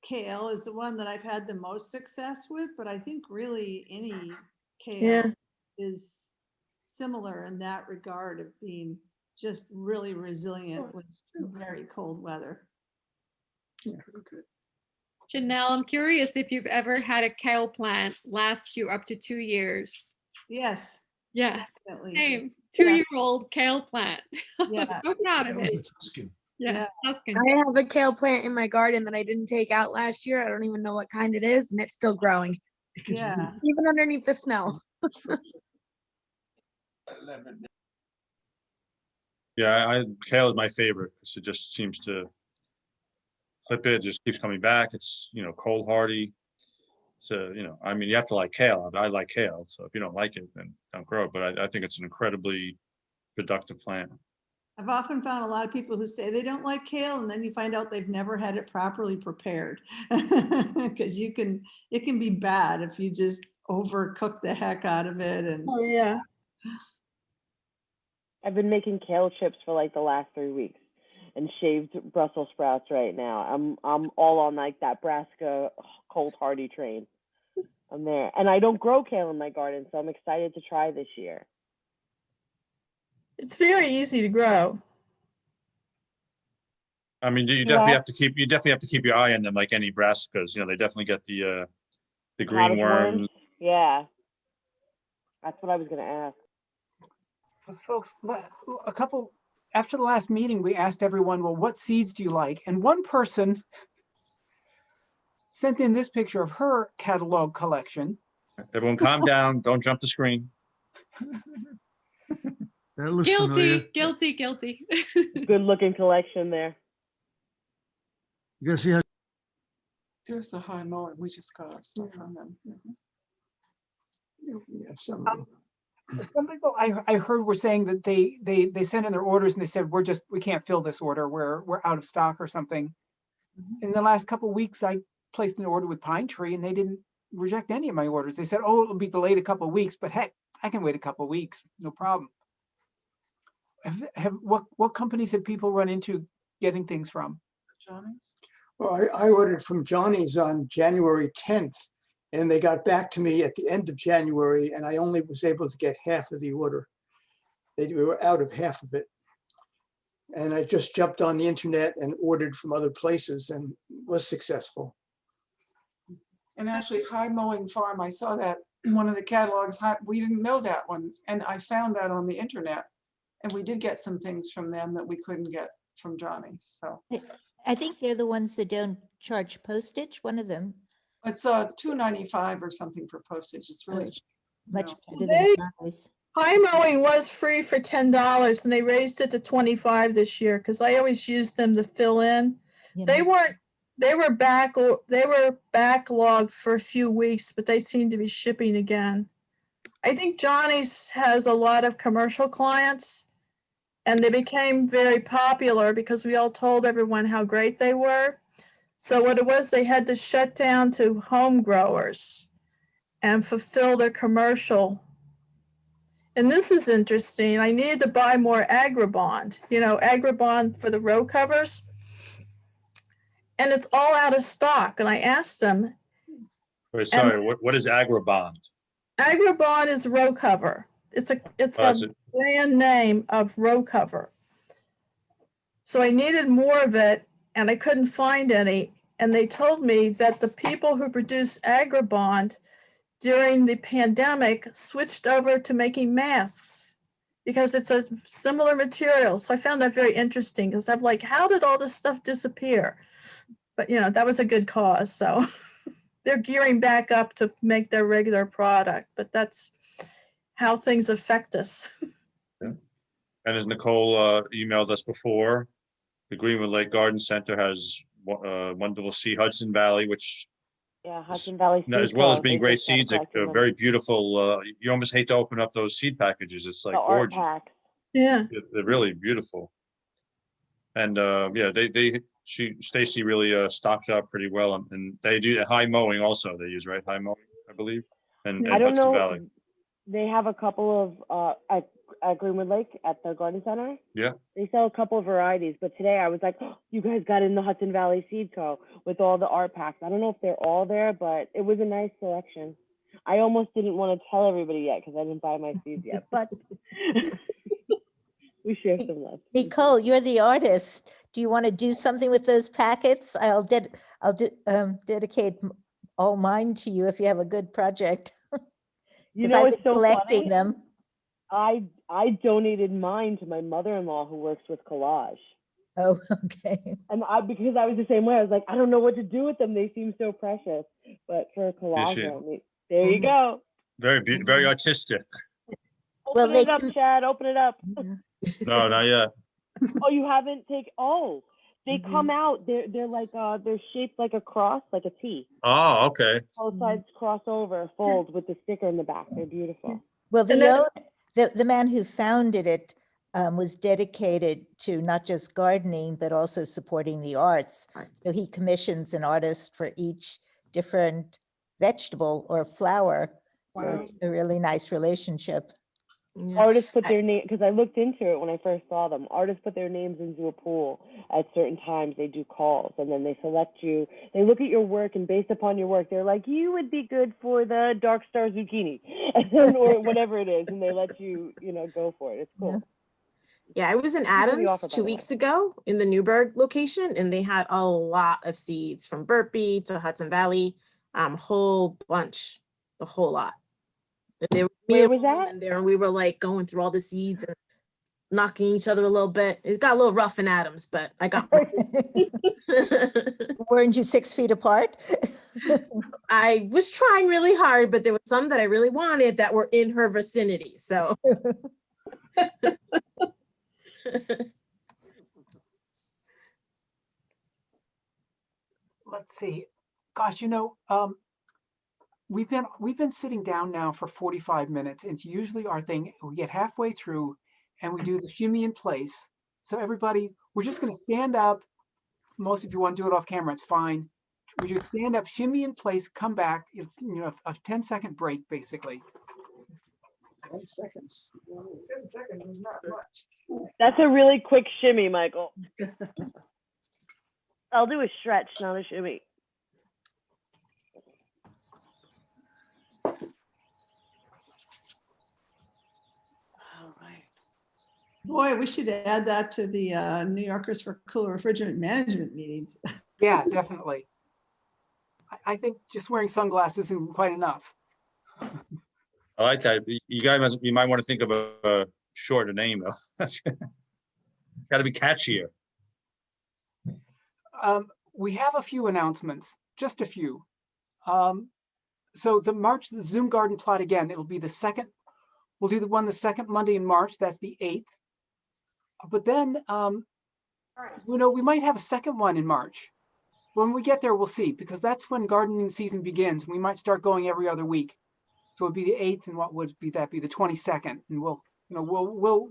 [SPEAKER 10] kale is the one that I've had the most success with, but I think really any kale is similar in that regard of being just really resilient with very cold weather.
[SPEAKER 7] Janelle, I'm curious if you've ever had a kale plant last you up to 2 years.
[SPEAKER 10] Yes.
[SPEAKER 7] Yes,
[SPEAKER 10] Definitely.
[SPEAKER 7] same.
[SPEAKER 10] Yeah.
[SPEAKER 7] 2-year-old kale plant. I was
[SPEAKER 10] Yeah.
[SPEAKER 7] so proud of
[SPEAKER 11] That was
[SPEAKER 7] it.
[SPEAKER 11] a Tuscan.
[SPEAKER 7] Yeah, Tuscan.
[SPEAKER 8] I have a kale plant in my garden that I didn't take out last year. I don't even know what kind it is, and it's still growing,
[SPEAKER 10] Yeah.
[SPEAKER 8] even underneath the snow.
[SPEAKER 4] Yeah, kale is my favorite because it just seems to clip it, just keeps coming back. It's, cold hardy. So, I mean, you have to like kale. I like kale. So if you don't like it, then don't grow it. But I think it's an incredibly productive plant.
[SPEAKER 10] I've often found a lot of people who say they don't like kale, and then you find out they've never had it properly prepared. Because it can be bad if you just overcook the heck out of it. And
[SPEAKER 3] Oh, yeah.
[SPEAKER 2] I've been making kale chips for like the last 3 weeks and shaved Brussels sprouts right now. I'm all on like that Brassica cold hardy train. I'm there. And I don't grow kale in my garden, so I'm excited to try this year.
[SPEAKER 3] It's very easy to grow.
[SPEAKER 4] I mean, you definitely have to keep your eye on them like any brassicas. They definitely get the green
[SPEAKER 2] Caddis
[SPEAKER 4] worms.
[SPEAKER 2] Yeah. That's what I was gonna ask.
[SPEAKER 1] Folks, after the last meeting, we asked everyone, well, what seeds do you like? And one person sent in this picture of her catalog collection.
[SPEAKER 4] Everyone calm down. Don't jump the screen.
[SPEAKER 11] That looks familiar.
[SPEAKER 7] Guilty.
[SPEAKER 2] Good looking collection there.
[SPEAKER 11] You guys see how
[SPEAKER 9] There's the high mower. We just got our stuff from them.
[SPEAKER 6] Yeah, some
[SPEAKER 1] Some people I heard were saying that they sent in their orders and they said, we can't fill this order. We're out of stock or something. In the last couple of weeks, I placed an order with Pine Tree and they didn't reject any of my orders. They said, oh, it'll be delayed a couple of weeks, but heck, I can wait a couple of weeks, no problem. What companies have people run into getting things from?
[SPEAKER 9] Johnny's?
[SPEAKER 6] Well, I ordered from Johnny's on January 10th, and they got back to me at the end of January, and I only was able to get half of the order. They were out of half of it. And I just jumped on the internet and ordered from other places and was successful.
[SPEAKER 9] And actually, High Mowing Farm, I saw that in one of the catalogs. We didn't know that one, and I found that on the internet. And we did get some things from them that we couldn't get from Johnny's. So
[SPEAKER 5] I think they're the ones that don't charge postage, one of them.
[SPEAKER 9] it's $2.95 or something for postage. It's really cheap.
[SPEAKER 5] Much better
[SPEAKER 3] They-
[SPEAKER 5] than Johnny's.
[SPEAKER 3] High mowing was free for $10 and they raised it to $25 this year because I always used them to fill in.
[SPEAKER 5] You
[SPEAKER 3] They
[SPEAKER 5] know.
[SPEAKER 3] were backlogged for a few weeks, but they seem to be shipping again. I think Johnny's has a lot of commercial clients and they became very popular because we all told everyone how great they were. So what it was, they had to shut down to home growers and fulfill their commercial. And this is interesting. I needed to buy more Agribond, Agribond for the row covers. And it's all out of stock. And I asked them,
[SPEAKER 4] Wait, sorry, what is Agribond?
[SPEAKER 3] Agribond is row cover. It's a brand name of row cover. So I needed more of it and I couldn't find any. And they told me that the people who produce Agribond during the pandemic switched over to making masks because it's a similar material. So I found that very interesting because I'm like, how did all this stuff disappear? But that was a good cause. So they're gearing back up to make their regular product, but that's how things affect us.
[SPEAKER 4] Yeah. And as Nicole emailed us before, the Greenwood Lake Garden Center has wonderful seed, Hudson Valley, which
[SPEAKER 2] Hudson Valley Seed
[SPEAKER 4] as well as
[SPEAKER 2] Co.
[SPEAKER 4] being
[SPEAKER 2] They
[SPEAKER 4] great
[SPEAKER 2] just started
[SPEAKER 4] seeds, like
[SPEAKER 2] collecting them.
[SPEAKER 4] very beautiful. You almost hate to open up those seed packages. It's like
[SPEAKER 2] The art
[SPEAKER 4] gorgeous.
[SPEAKER 2] pack.
[SPEAKER 3] Yeah.
[SPEAKER 4] They're really beautiful. And Stacy really stocked up pretty well, and they do High Mowing also. They use High Mowing, I believe, and
[SPEAKER 2] I don't
[SPEAKER 4] Hudson
[SPEAKER 2] know.
[SPEAKER 4] Valley.
[SPEAKER 2] They have a couple of at Greenwood Lake at the garden center.
[SPEAKER 4] Yeah.
[SPEAKER 2] They sell a couple of varieties, but today I was like, oh, you guys got in the Hudson Valley Seed Co. with all the art packs. I don't know if they're all there, but it was a nice selection. I almost didn't want to tell everybody yet because I didn't buy my seeds yet, but We share some love.
[SPEAKER 5] Nicole, you're the artist. Do you want to do something with those packets? I'll dedicate all mine to you if you have a good project.
[SPEAKER 2] You
[SPEAKER 5] 'Cause
[SPEAKER 2] know,
[SPEAKER 5] I've
[SPEAKER 2] it's
[SPEAKER 5] been
[SPEAKER 2] so
[SPEAKER 5] collecting
[SPEAKER 2] funny.
[SPEAKER 5] them.
[SPEAKER 2] I donated mine to my mother-in-law who works with collage.
[SPEAKER 5] Oh, okay.
[SPEAKER 2] And because I was the same way, I was like, I don't know what to do with them. They seem so precious. But for a collage,
[SPEAKER 4] Appreciate it.
[SPEAKER 2] I mean, there you go.
[SPEAKER 4] Very artistic.
[SPEAKER 5] Well,
[SPEAKER 2] Open
[SPEAKER 5] they
[SPEAKER 2] it up,
[SPEAKER 5] can-
[SPEAKER 2] Chad. Open it up.
[SPEAKER 4] No, not yet.
[SPEAKER 2] Oh, you haven't taken? Oh, they come out. They're like they're shaped like a cross, like a T.
[SPEAKER 4] Oh, okay.
[SPEAKER 2] Both sides cross over, fold with the sticker in the back. They're beautiful.
[SPEAKER 5] Well,
[SPEAKER 3] And then-
[SPEAKER 5] the man who founded it was dedicated to not just gardening, but also supporting the arts. So he commissions an artist for each different vegetable or flower. So
[SPEAKER 9] Wow.
[SPEAKER 5] it's a really nice relationship.
[SPEAKER 2] Artists put their name, because I looked into it when I first saw them. Artists put their names into a pool at certain times. They do calls, and then they select you. They look at your work, and based upon your work, they're like, you would be good for the Dark Star Zucchini, or whatever it is, and they let you, go for it. It's cool.
[SPEAKER 12] Yeah, I was in
[SPEAKER 2] Thanks for the
[SPEAKER 12] Adams
[SPEAKER 2] offer, by
[SPEAKER 12] 2
[SPEAKER 2] the way.
[SPEAKER 12] weeks ago in the Newburgh location, and they had a lot of seeds from Burpee to Hudson Valley, whole bunch, the whole lot. And they were
[SPEAKER 2] Where was that?
[SPEAKER 12] in there, and we were like going through all the seeds and knocking each other a little bit. It got a little rough in Adams, but I got.
[SPEAKER 5] Weren't you 6 feet apart?
[SPEAKER 12] I was trying really hard, but there was some that I really wanted that were in her vicinity. So.
[SPEAKER 1] Let's see. Gosh, we've been sitting down now for 45 minutes. It's usually our thing. We get halfway through and we do the shimmy in place. So everybody, we're just going to stand up. Most of you want to do it off camera, it's fine. We just stand up, shimmy in place, come back. It's a 10-second break basically.
[SPEAKER 6] 10 seconds.
[SPEAKER 9] 10 seconds is not much.
[SPEAKER 2] That's a really quick shimmy, Michael. I'll do a stretch, not a shimmy.
[SPEAKER 9] All right.
[SPEAKER 10] Boy, we should add that to the New Yorkers for Cool Refrigerant Management meetings.
[SPEAKER 1] Yeah, definitely. I think just wearing sunglasses isn't quite enough.
[SPEAKER 4] I like that. You might want to think of a shorter name though. That's got to be catchier.
[SPEAKER 1] We have a few announcements, just a few. So the Zoom garden plot again, it'll be the second. We'll do the second Monday in March. That's the 8th. But then, we might have a second one in March. When we get there, we'll see, because that's when gardening season begins. We might start going every other week. So it'd be the 8th, and what would be that? Be the 22nd, and we'll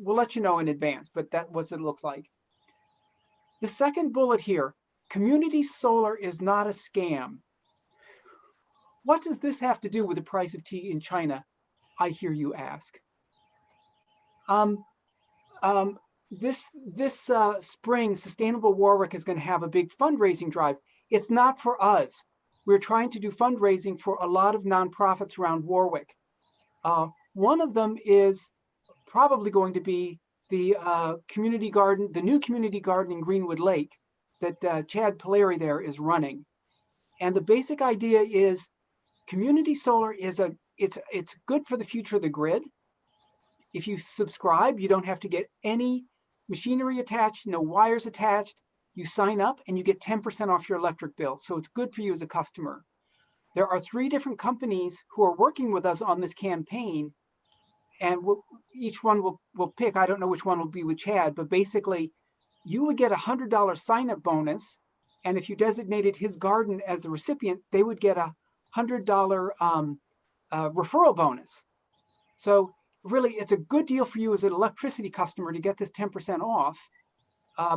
[SPEAKER 1] let you know in advance. But that was what it looks like. The second bullet here: community solar is not a scam. What does this have to do with the price of tea in China? I hear you ask. This spring, Sustainable Warwick is going to have a big fundraising drive. It's not for us. We're trying to do fundraising for a lot of nonprofits around Warwick. One of them is probably going to be the community garden, the new community garden in Greenwood Lake that Chad Polari there is running. And the basic idea is community solar is it's good for the future of the grid. If you subscribe, you don't have to get any machinery attached, no wires attached. You sign up and you get 10% off your electric bill. So it's good for you as a customer. There are 3 different companies who are working with us on this campaign, and each one will pick. I don't know which one will be with Chad, but basically you would get a $100 sign-up bonus. And if you designated his garden as the recipient, they would get a $100 referral bonus. So really, it's a good deal for you as an electricity customer to get this 10% off,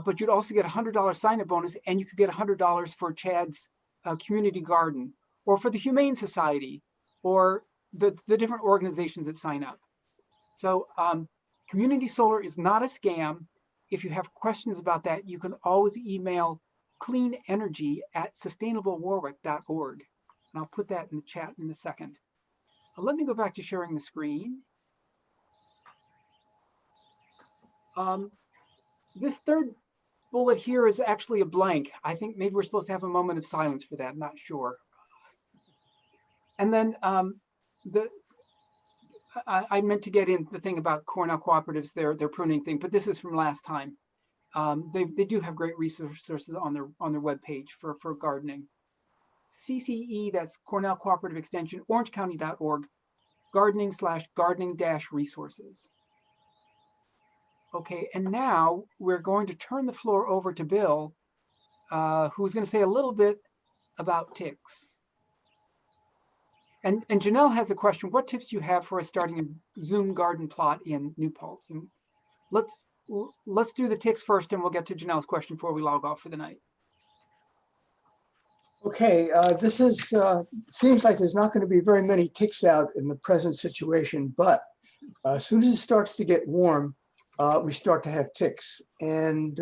[SPEAKER 1] but you'd also get a $100 sign-up bonus, and you could get $100 for Chad's community garden, or for the Humane Society, or the different organizations that sign up. So community solar is not a scam. If you have questions about that, you can always email cleanenergy@sustainablewarwick.org. And I'll put that in the chat in a second. Let me go back to sharing the screen. This third bullet here is actually a blank. I think maybe we're supposed to have a moment of silence for that. I'm not sure. And then I meant to get in the thing about Cornell Cooperatives, their pruning thing, but this is from last time. They do have great resources on their webpage for gardening. CCE, that's Cornell Cooperative Extension, orangecounty.org, gardening/gardening-resources. Okay, and now we're going to turn the floor over to Bill, who's going to say a little bit about ticks. And Janelle has a question. What tips do you have for us starting a Zoom garden plot in New Paltz? And let's do the ticks first, and we'll get to Janelle's question before we log off for the night.
[SPEAKER 6] Okay, this is seems like there's not going to be very many ticks out in the present situation, but as soon as it starts to get warm, we start to have ticks. And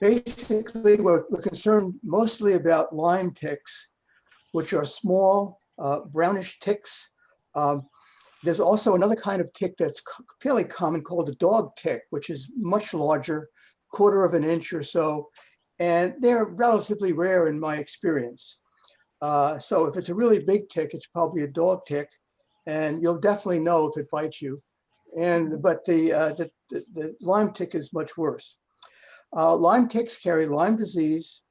[SPEAKER 6] basically, we're concerned mostly about Lyme ticks, which are small, brownish ticks. There's also another kind of tick that's fairly common called a dog tick, which is much larger, 1/4 of an inch or so. And they're relatively rare in my experience. So if it's a really big tick, it's probably a dog tick, and you'll definitely know if it bites you. But the Lyme tick is much worse. Lyme ticks carry Lyme disease,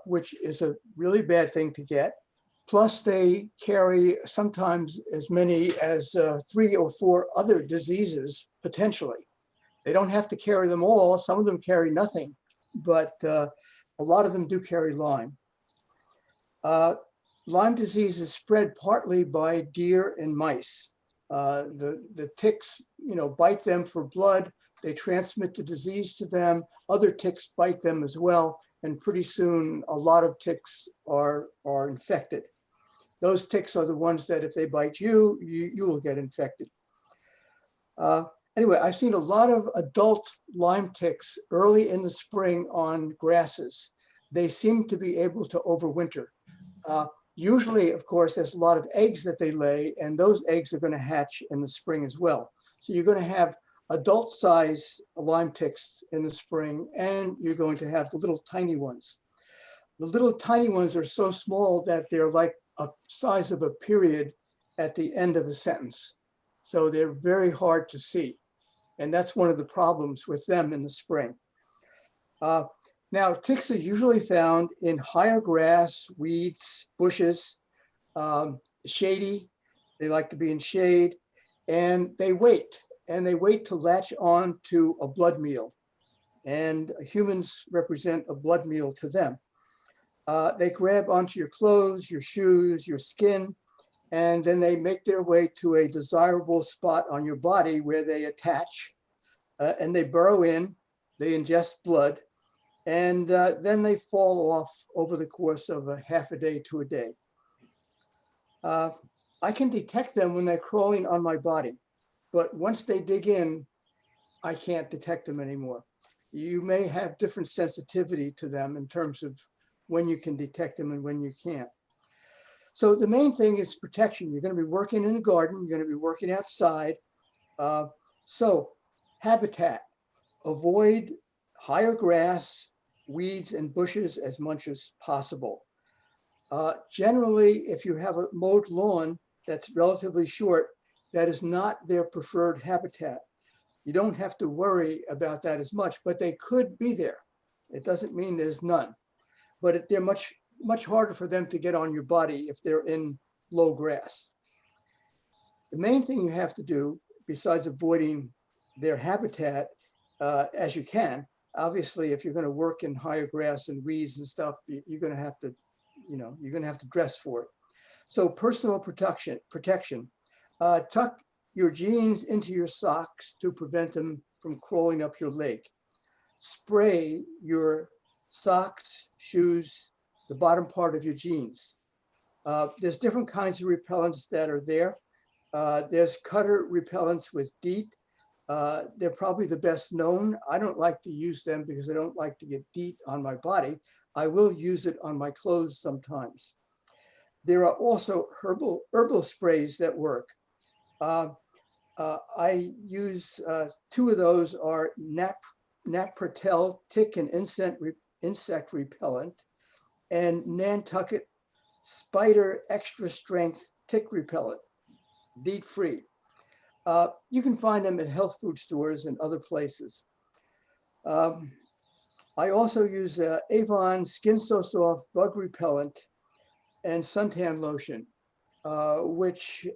[SPEAKER 6] which is a really bad thing to get. Plus, they carry sometimes as many as 3 or 4 other diseases potentially. They don't have to carry them all. Some of them carry nothing, but a lot of them do carry Lyme. Lyme disease is spread partly by deer and mice. The ticks, bite them for blood. They transmit the disease to them. Other ticks bite them as well, and pretty soon a lot of ticks are infected. Those ticks are the ones that if they bite you, you will get infected. Anyway, I've seen a lot of adult Lyme ticks early in the spring on grasses. They seem to be able to overwinter. Usually, of course, there's a lot of eggs that they lay, and those eggs are going to hatch in the spring as well. So you're going to have adult size Lyme ticks in the spring, and you're going to have the little tiny ones. The little tiny ones are so small that they're like a size of a period at the end of a sentence. So they're very hard to see. And that's one of the problems with them in the spring. Now, ticks are usually found in higher grass, weeds, bushes, shady. They like to be in shade, and they wait to latch on to a blood meal. And humans represent a blood meal to them. They grab onto your clothes, your shoes, your skin, and then they make their way to a desirable spot on your body where they attach, and they burrow in, they ingest blood, and then they fall off over the course of a half a day to a day. I can detect them when they're crawling on my body, but once they dig in, I can't detect them anymore. You may have different sensitivity to them in terms of when you can detect them and when you can't. So the main thing is protection. You're going to be working in a garden, you're going to be working outside. So habitat, avoid higher grass, weeds, and bushes as much as possible. Generally, if you have a mowed lawn that's relatively short, that is not their preferred habitat. You don't have to worry about that as much, but they could be there. It doesn't mean there's none, but they're much harder for them to get on your body if they're in low grass. The main thing you have to do, besides avoiding their habitat as you can, obviously, if you're going to work in higher grass and weeds and stuff, you're going to have to, you're going to have to dress for it. So personal protection. Tuck your jeans into your socks to prevent them from crawling up your leg. Spray your socks, shoes, the bottom part of your jeans. There's different kinds of repellents that are there. There's cutter repellents with DEET. They're probably the best known. I don't like to use them because I don't like to get DEET on my body. I will use it on my clothes sometimes. There are also herbal sprays that work. I use two of those are Naprotel tick and insect repellent and Nantucket spider extra strength tick repellent, DEET free. You can find them at health food stores and other places. I also use Avon Skin So Soft bug repellent and suntan lotion, which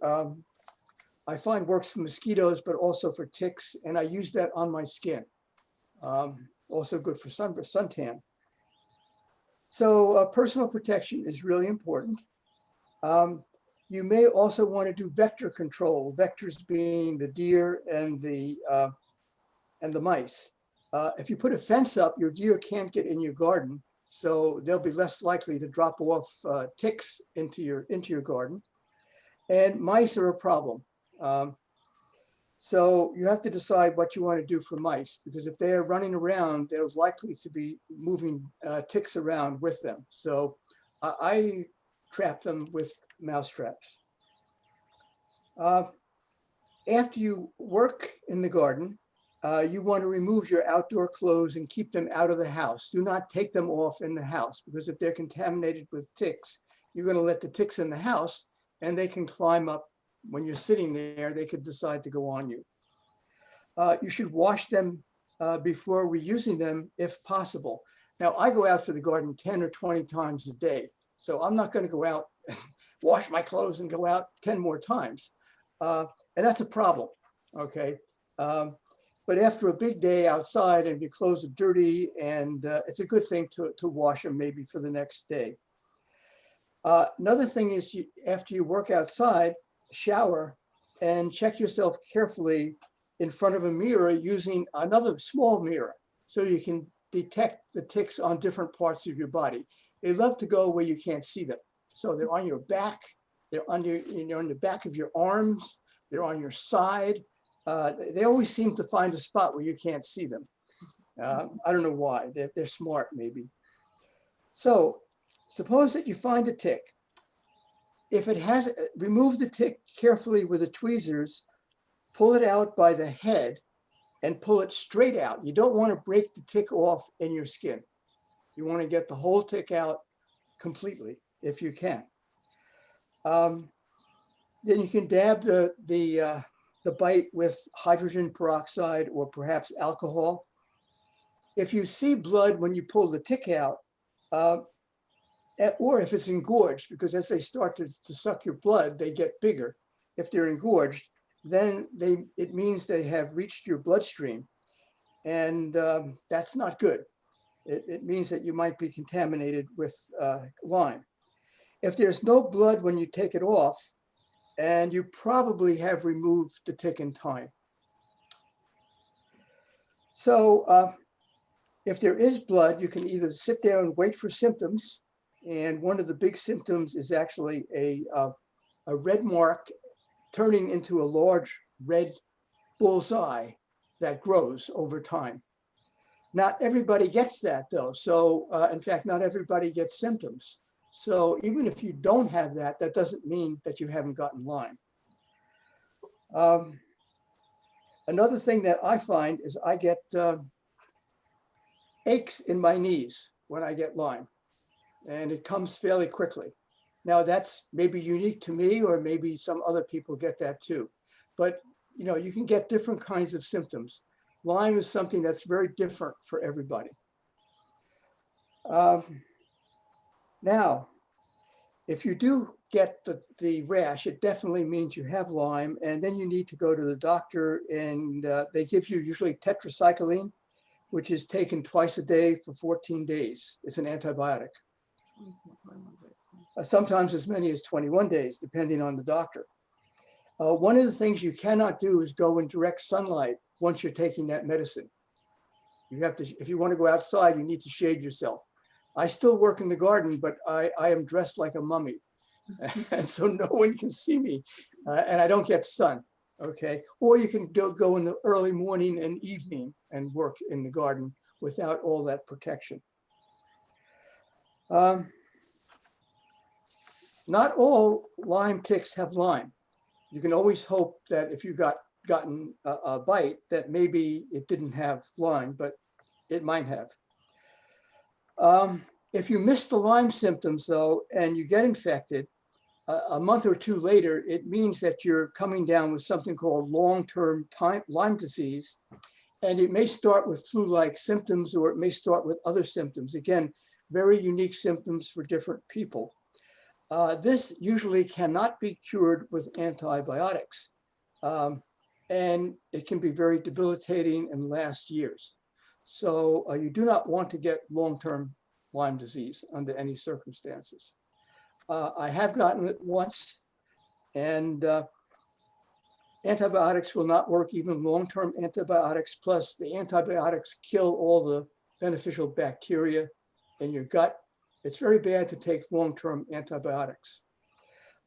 [SPEAKER 6] I find works for mosquitoes, but also for ticks, and I use that on my skin. Also good for suntan. So personal protection is really important. You may also want to do vector control, vectors being the deer and the mice. If you put a fence up, your deer can't get in your garden, so they'll be less likely to drop off ticks into your garden. And mice are a problem. So you have to decide what you want to do for mice, because if they are running around, there's likely to be moving ticks around with them. So I trap them with mouse traps. After you work in the garden, you want to remove your outdoor clothes and keep them out of the house. Do not take them off in the house, because if they're contaminated with ticks, you're going to let the ticks in the house and they can climb up. When you're sitting there, they could decide to go on you. You should wash them before reusing them if possible. Now, I go out for the garden 10 or 20 times a day, so I'm not going to go out and wash my clothes and go out 10 more times. And that's a problem, okay? But after a big day outside and your clothes are dirty, and it's a good thing to wash them maybe for the next day. Another thing is after you work outside, shower and check yourself carefully in front of a mirror using another small mirror so you can detect the ticks on different parts of your body. They love to go where you can't see them. So they're on your back, they're on the back of your arms, they're on your side. They always seem to find a spot where you can't see them. I don't know why, they're smart maybe. So suppose that you find a tick. If it has, remove the tick carefully with the tweezers, pull it out by the head and pull it straight out. You don't want to break the tick off in your skin. You want to get the whole tick out completely if you can. Then you can dab the bite with hydrogen peroxide or perhaps alcohol. If you see blood when you pull the tick out, or if it's engorged, because as they start to suck your blood, they get bigger. If they're engorged, then it means they have reached your bloodstream, and that's not good. It means that you might be contaminated with Lyme. If there's no blood when you take it off, and you probably have removed the tick in time. So if there is blood, you can either sit there and wait for symptoms. And one of the big symptoms is actually a red mark turning into a large red bullseye that grows over time. Not everybody gets that though. So in fact, not everybody gets symptoms. So even if you don't have that, that doesn't mean that you haven't gotten Lyme. Another thing that I find is I get aches in my knees when I get Lyme, and it comes fairly quickly. Now that's maybe unique to me, or maybe some other people get that too. But you know, you can get different kinds of symptoms. Lyme is something that's very different for everybody. Now, if you do get the rash, it definitely means you have Lyme, and then you need to go to the doctor, and they give you usually tetracycline, which is taken twice a day for 14 days. It's an antibiotic. Sometimes as many as 21 days, depending on the doctor. One of the things you cannot do is go in direct sunlight once you're taking that medicine. You have to, if you want to go outside, you need to shade yourself. I still work in the garden, but I am dressed like a mummy. And so no one can see me, and I don't get sun, okay? Or you can go in the early morning and evening and work in the garden without all that protection. Not all Lyme ticks have Lyme. You can always hope that if you got gotten a bite, that maybe it didn't have Lyme, but it might have. If you miss the Lyme symptoms though, and you get infected, a month or two later, it means that you're coming down with something called long-term Lyme disease. And it may start with flu-like symptoms, or it may start with other symptoms. Again, very unique symptoms for different people. This usually cannot be cured with antibiotics. And it can be very debilitating and last years. So you do not want to get long-term Lyme disease under any circumstances. I have gotten it once, and antibiotics will not work, even long-term antibiotics, plus the antibiotics kill all the beneficial bacteria in your gut. It's very bad to take long-term antibiotics.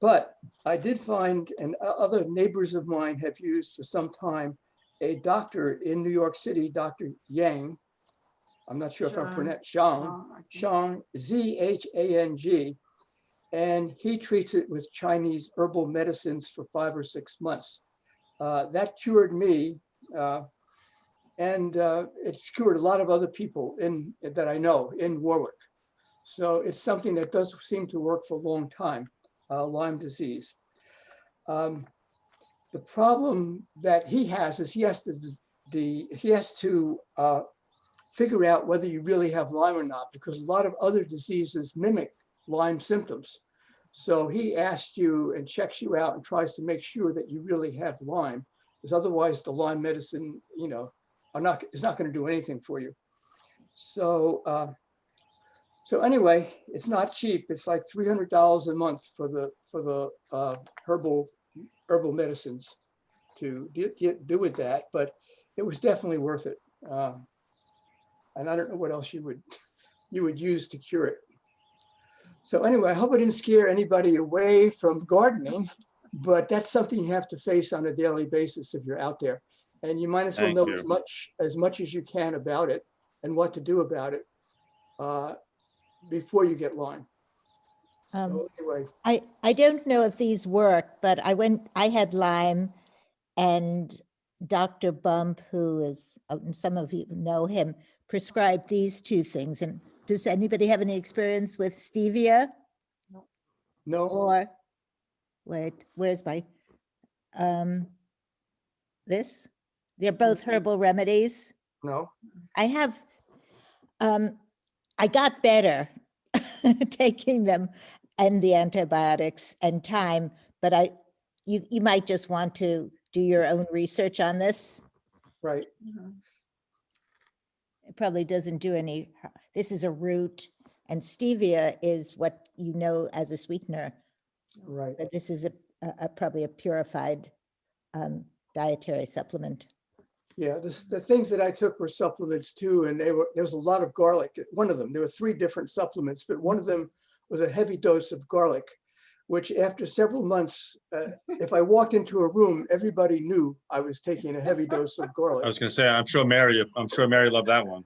[SPEAKER 6] But I did find, and other neighbors of mine have used for some time, a doctor in New York City, Dr. Yang. I'm not sure if I'm pronouncing Zhang, Z-H-A-N-G. And he treats it with Chinese herbal medicines for 5 or 6 months. That cured me, and it's cured a lot of other people that I know in Warwick. So it's something that does seem to work for a long time, Lyme disease. The problem that he has is he has to figure out whether you really have Lyme or not, because a lot of other diseases mimic Lyme symptoms. So he asks you and checks you out and tries to make sure that you really have Lyme, because otherwise the Lyme medicine, is not going to do anything for you. So, so anyway, it's not cheap. It's like $300 a month for the herbal medicines to do with that, but it was definitely worth it. And I don't know what else you would use to cure it. So anyway, I hope I didn't scare anybody away from gardening, but that's something you have to face on a daily basis if you're out there. And you might as well know as much as you can about it and what to do about it before you get Lyme. So anyway.
[SPEAKER 5] I don't know if these work, but I had Lyme, and Dr. Bump, who is, some of you know him, prescribed these two things. And does anybody have any experience with stevia?
[SPEAKER 6] No.
[SPEAKER 5] Or, wait, where's my, this? They're both herbal remedies.
[SPEAKER 6] No.
[SPEAKER 5] I have, I got better taking them and the antibiotics and time, but you might just want to do your own research on this.
[SPEAKER 6] Right.
[SPEAKER 5] It probably doesn't do any, this is a root, and stevia is what you know as a sweetener.
[SPEAKER 6] Right.
[SPEAKER 5] But this is probably a purified dietary supplement.
[SPEAKER 6] Yeah, the things that I took were supplements too, and there was a lot of garlic. One of them, there were 3 different supplements, but one of them was a heavy dose of garlic, which after several months, if I walked into a room, everybody knew I was taking a heavy dose of garlic.
[SPEAKER 4] I was going to say, I'm sure Mary loved that one.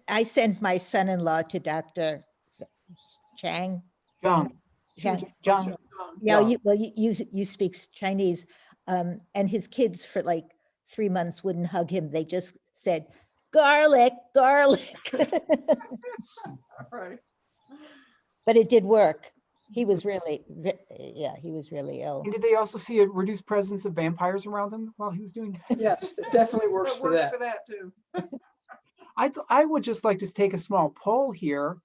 [SPEAKER 5] I sent my son-in-law to Dr. Chang.
[SPEAKER 1] John.
[SPEAKER 5] Yeah, you speak Chinese, and his kids for like 3 months wouldn't hug him. They just said, garlic, garlic.
[SPEAKER 9] Right.
[SPEAKER 5] But it did work. He was really, he was really ill.
[SPEAKER 1] And did they also see a reduced presence of vampires around him while he was doing that?
[SPEAKER 6] Yes, it definitely works
[SPEAKER 9] It
[SPEAKER 6] for
[SPEAKER 9] works
[SPEAKER 6] that.
[SPEAKER 9] for that too.
[SPEAKER 1] I would just like to take a small poll here.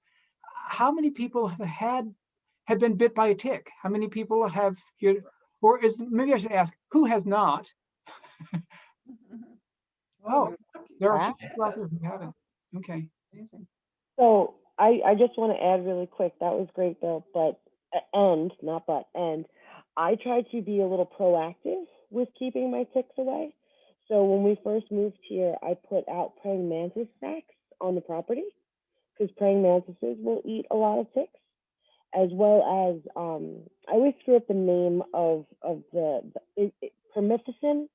[SPEAKER 1] How many people have been bit by a tick? How many people have here, or maybe I should ask, who has not? Oh, there are a few people out there who haven't. Okay.
[SPEAKER 9] Amazing.
[SPEAKER 2] So I just want to add really quick, that was great, Bill, and I try to be a little proactive with keeping my ticks away. So when we first moved here, I put out praying mantis snacks on the property, because praying mantises will eat a lot of ticks, as well as, I always screw up the name of permethicin,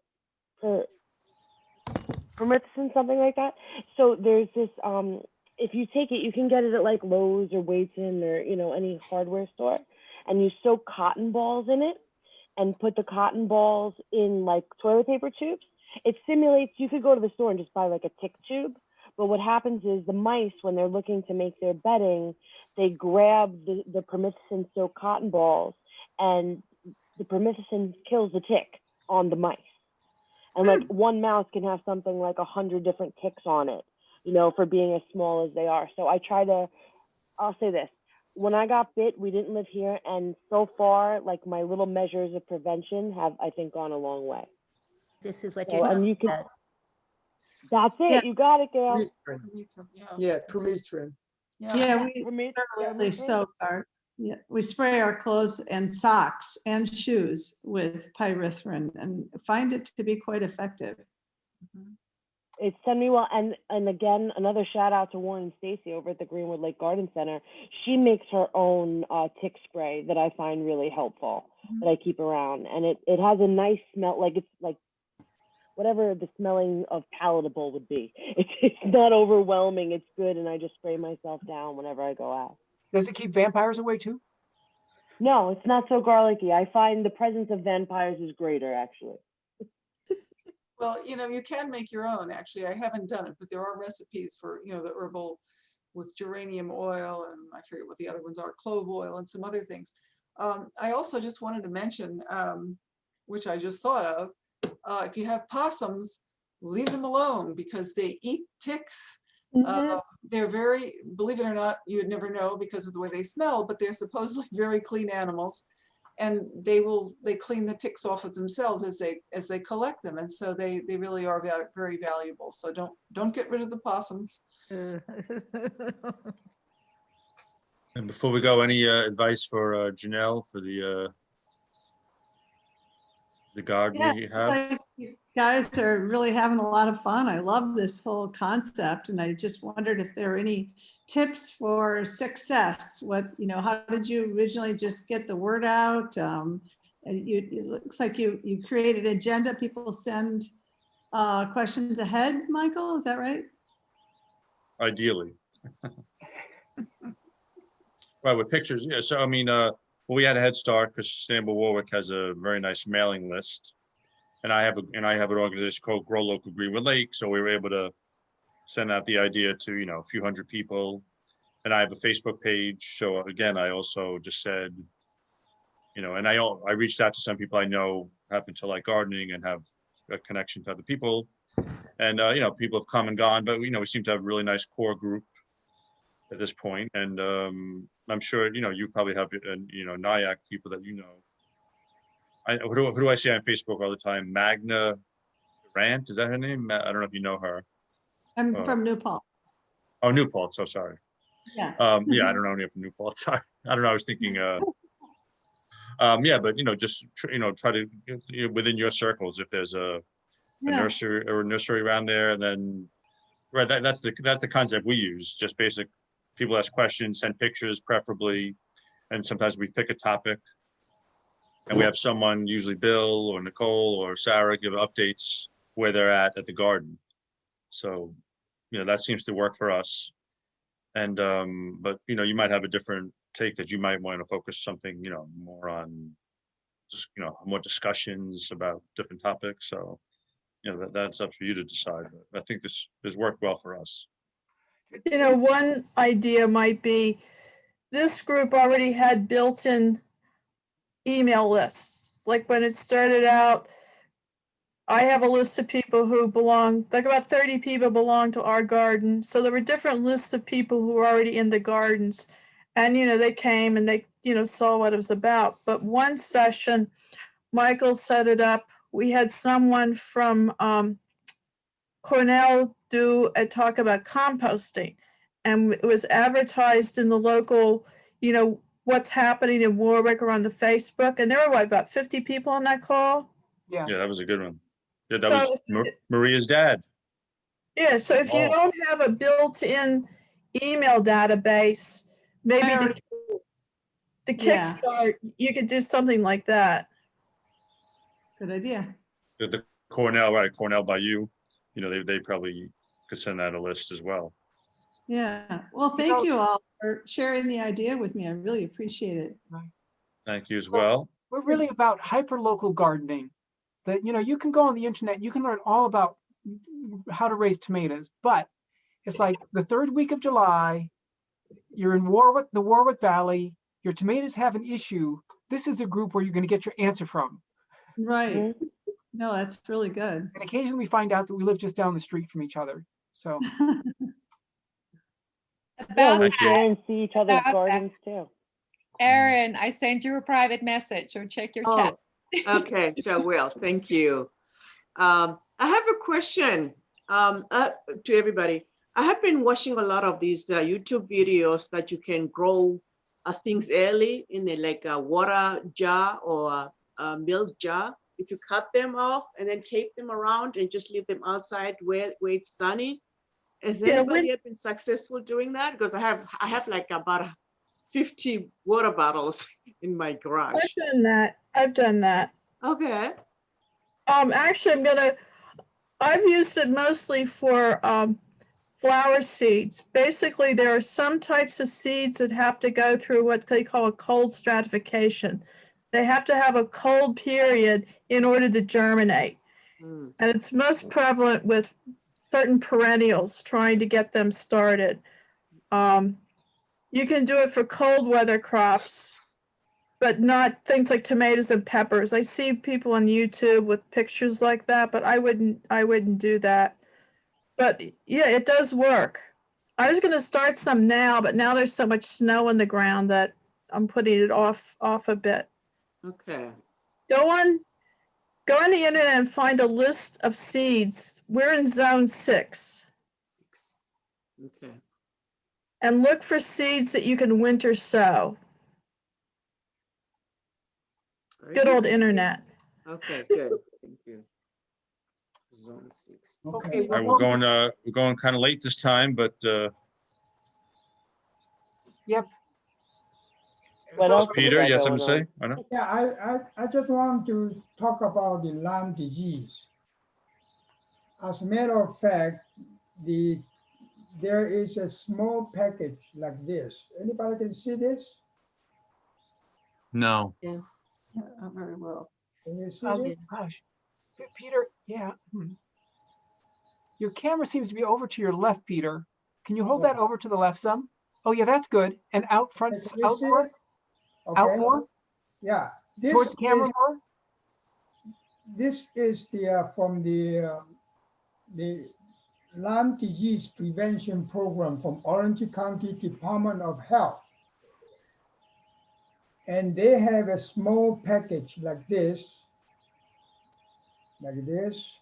[SPEAKER 2] something like that. So there's this, if you take it, you can get it at like Lowe's or Waitrose or, any hardware store, and you soak cotton balls in it, and put the cotton balls in like toilet paper tubes, it simulates, you could go to the store and just buy like a tick tube. But what happens is the mice, when they're looking to make their bedding, they grab the promethazine soaked cotton balls, and the promethazine kills the tick on the mice. And like one mouse can have something like 100 different ticks on it, you know, for being as small as they are. So I'll say this, when I got bit, we didn't live here. And so far, like my little measures of prevention have, I think, gone a long way.
[SPEAKER 5] This is what
[SPEAKER 2] So,
[SPEAKER 5] you're
[SPEAKER 2] and you
[SPEAKER 5] talking
[SPEAKER 2] can,
[SPEAKER 5] about.
[SPEAKER 2] that's it.
[SPEAKER 10] Yeah.
[SPEAKER 2] You got it, Gail.
[SPEAKER 6] Yeah, permethrin.
[SPEAKER 10] Yeah, we
[SPEAKER 2] Permethrin.
[SPEAKER 10] thoroughly soak we spray our clothes and socks and shoes with pyrethrin and find it to be quite effective.
[SPEAKER 2] It's done me well. And again, another shout out to Warren and Stacy over at the Greenwood Lake Garden Center. She makes her own tick spray that I find really helpful, that I keep around. And it has a nice smell, like it's like whatever the smelling of palatable would be. It's not overwhelming, it's good, and I just spray myself down whenever I go out.
[SPEAKER 1] Does it keep vampires away too?
[SPEAKER 2] No, it's not so garlicky. I find the presence of vampires is greater, actually.
[SPEAKER 9] Well, you know, you can make your own, actually. I haven't done it, but there are recipes for, you know, the herbal with geranium oil, and I forget what the other ones are, clove oil and some other things. I also just wanted to mention, which I just thought of, if you have possums, leave them alone because they eat ticks. They're very, believe it or not, you'd never know because of the way they smell, but they're supposedly very clean animals. And they clean the ticks off of themselves as they collect them, and so they really are very valuable. So don't get rid of the possums.
[SPEAKER 4] And before we go, any advice for Janelle for the garden
[SPEAKER 10] Yeah,
[SPEAKER 4] you
[SPEAKER 10] it's
[SPEAKER 4] have?
[SPEAKER 10] like you guys are really having a lot of fun. I love this whole concept, and I just wondered if there are any tips for success. How did you originally just get the word out? It looks like you created an agenda. People send questions ahead, Michael, is that right?
[SPEAKER 4] Ideally. Right, with pictures, yeah. So I mean, well, we had a head start because Sustainable Warwick has a very nice mailing list, and I have an organization called Grow Local Greenwood Lake, so we were able to send out the idea to a few hundred people. And I have a Facebook page. So again, I also just said, and I reached out to some people I know happen to like gardening and have a connection to other people. And people have come and gone, but we seem to have a really nice core group at this point. And I'm sure you probably have NIAC people that who do I see on Facebook all the time? Magna Durant, is that her name? I don't know if you know her.
[SPEAKER 10] I'm from New Paltz.
[SPEAKER 4] Oh, New Paltz, so sorry.
[SPEAKER 10] Yeah.
[SPEAKER 4] Yeah, I don't know any from New Paltz. Sorry, I don't know. I was thinking. Yeah, but just try to within your circles, if there's a nursery around there, and then right, that's the concept we use. Just basic. People ask questions, send pictures, preferably, and sometimes we pick a topic, and we have someone, usually Bill or Nicole or Sarah, give updates where they're at the garden. So, that seems to work for us. And but you might have a different take that you might want to focus something more on just more discussions about different topics. So that's up for you to decide. But I think this worked well for us.
[SPEAKER 3] One idea might be this group already had built-in email lists. Like when it started out, I have a list of people who belong, like about 30 people belong to our garden. So there were different lists of people who were already in the gardens. And, they came and they, saw what it was about. But one session, Michael set it up. We had someone from Cornell do a talk about composting. And it was advertised in the local, what's happening in Warwick or on the Facebook. And there were about 50 people on that call.
[SPEAKER 1] Yeah,
[SPEAKER 4] that was a good one. Yeah, that was Maria's dad.
[SPEAKER 3] Yeah, so if you don't have a built-in email database, maybe the Kickstart, you could do something like that.
[SPEAKER 10] Good idea.
[SPEAKER 4] The Cornell, right? Cornell by you. They probably could send out a list as well.
[SPEAKER 10] Yeah. Well, thank you all for sharing the idea with me. I really appreciate it.
[SPEAKER 4] Thank you as well.
[SPEAKER 1] we're really about hyper-local gardening. That, you know, you can go on the internet, you can learn all about how to raise tomatoes, but it's like the third week of July, you're in the Warwick Valley, your tomatoes have an issue. This is the group where you're going to get your answer from.
[SPEAKER 10] Right. No, that's really good.
[SPEAKER 1] And occasionally we find out that we live just down the street from each other. So
[SPEAKER 2] Yeah, we
[SPEAKER 4] Thank you.
[SPEAKER 2] share and see each other's
[SPEAKER 7] About that.
[SPEAKER 2] gardens too.
[SPEAKER 7] Erin, I sent you a private message, so check your chat.
[SPEAKER 14] Okay, so I will. Thank you. I have a question to everybody. I have been watching a lot of these YouTube videos that you can grow things early in a water jar or a milk jar. If you cut them off and then tape them around and just leave them outside where it's sunny. Has anybody been successful doing that? Because I have like about 50 water bottles in my garage.
[SPEAKER 3] I've done that.
[SPEAKER 14] Okay.
[SPEAKER 3] Actually, I've used it mostly for flower seeds. Basically, there are some types of seeds that have to go through what they call a cold stratification. They have to have a cold period in order to germinate. And it's most prevalent with certain perennials, trying to get them started. You can do it for cold weather crops, but not things like tomatoes and peppers. I see people on YouTube with pictures like that, but I wouldn't do that. But yeah, it does work. I was going to start some now, but now there's so much snow on the ground that I'm putting it off a bit.
[SPEAKER 14] Okay.
[SPEAKER 3] Go on the internet and find a list of seeds. We're in zone 6.
[SPEAKER 14] Okay.
[SPEAKER 3] And look for seeds that you can winter sow.
[SPEAKER 14] Very
[SPEAKER 3] Good old internet.
[SPEAKER 14] Okay, good. Thank you. Zone 6.
[SPEAKER 1] Okay,
[SPEAKER 4] All right, we're going kind of late this time, but
[SPEAKER 1] yep.
[SPEAKER 2] What else
[SPEAKER 4] Peter,
[SPEAKER 2] we
[SPEAKER 4] you
[SPEAKER 2] got
[SPEAKER 4] have something to
[SPEAKER 2] going
[SPEAKER 4] say? I know.
[SPEAKER 11] Yeah, I just want to talk about the Lyme disease. As a matter of fact, there is a small package like this. Anybody can see this?
[SPEAKER 4] No.
[SPEAKER 9] Yeah, not very well.
[SPEAKER 11] Can you see
[SPEAKER 1] Oh,
[SPEAKER 11] it?
[SPEAKER 1] gosh. Peter, yeah. Your camera seems to be over to your left, Peter. Can you hold that over to the left some? Oh, yeah, that's good. And out front,
[SPEAKER 11] Can you
[SPEAKER 1] out
[SPEAKER 11] see
[SPEAKER 1] more?
[SPEAKER 11] it?
[SPEAKER 1] Out
[SPEAKER 11] Okay.
[SPEAKER 1] more?
[SPEAKER 11] Yeah.
[SPEAKER 1] Towards the camera more?
[SPEAKER 11] This is from the Lyme disease prevention program from Orange County Department of Health. And they have a small package like this, and this,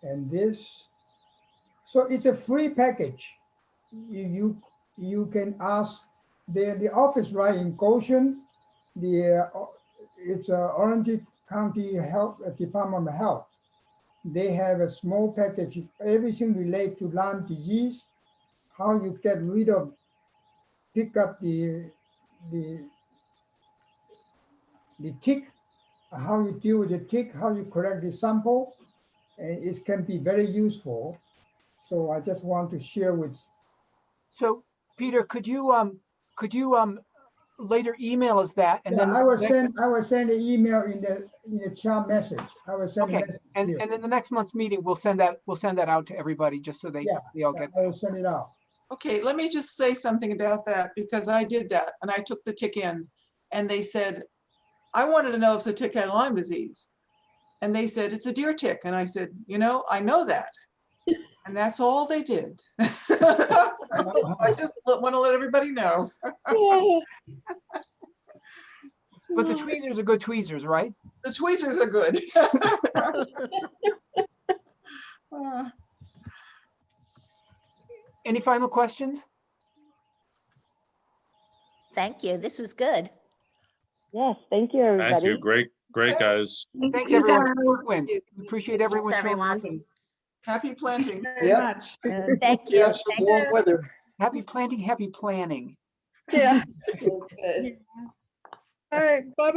[SPEAKER 11] and this. So it's a free package. You can ask the office right in Goshen. It's Orange County Health Department of Health. They have a small package, everything related to Lyme disease, how you get rid of, pick up the tick, how you deal with the tick, how you collect the sample, and it can be very useful. So I just want to share with.
[SPEAKER 1] So, Peter, could you later email us that, and then
[SPEAKER 11] I will send an email in the chat message. I will send a
[SPEAKER 1] okay,
[SPEAKER 11] message
[SPEAKER 1] and
[SPEAKER 11] here.
[SPEAKER 1] then the next month's meeting we'll send that out to everybody just so they all get.
[SPEAKER 11] I will send it out.
[SPEAKER 9] Okay, let me just say something about that because I did that and I took the tick in and they said, I wanted to know if the tick had Lyme disease. And they said, it's a deer tick. And I said, you know, I know that. And that's all they did. I just want to let everybody know.
[SPEAKER 1] But the tweezers are good tweezers, right?
[SPEAKER 9] The tweezers are good.
[SPEAKER 1] Any final questions?
[SPEAKER 5] Thank you. This was good.
[SPEAKER 2] Yes, thank you, everybody.
[SPEAKER 4] Thank you. Great guys.
[SPEAKER 1] Thanks everyone for your wins. We appreciate everyone showing up and
[SPEAKER 9] Happy planting.
[SPEAKER 10] Very much.
[SPEAKER 5] Thank you.
[SPEAKER 6] Yeah, some warm weather.
[SPEAKER 1] happy planting, happy planning.
[SPEAKER 3] Yeah.
[SPEAKER 13] Feels good.
[SPEAKER 3] All right. Bye-bye.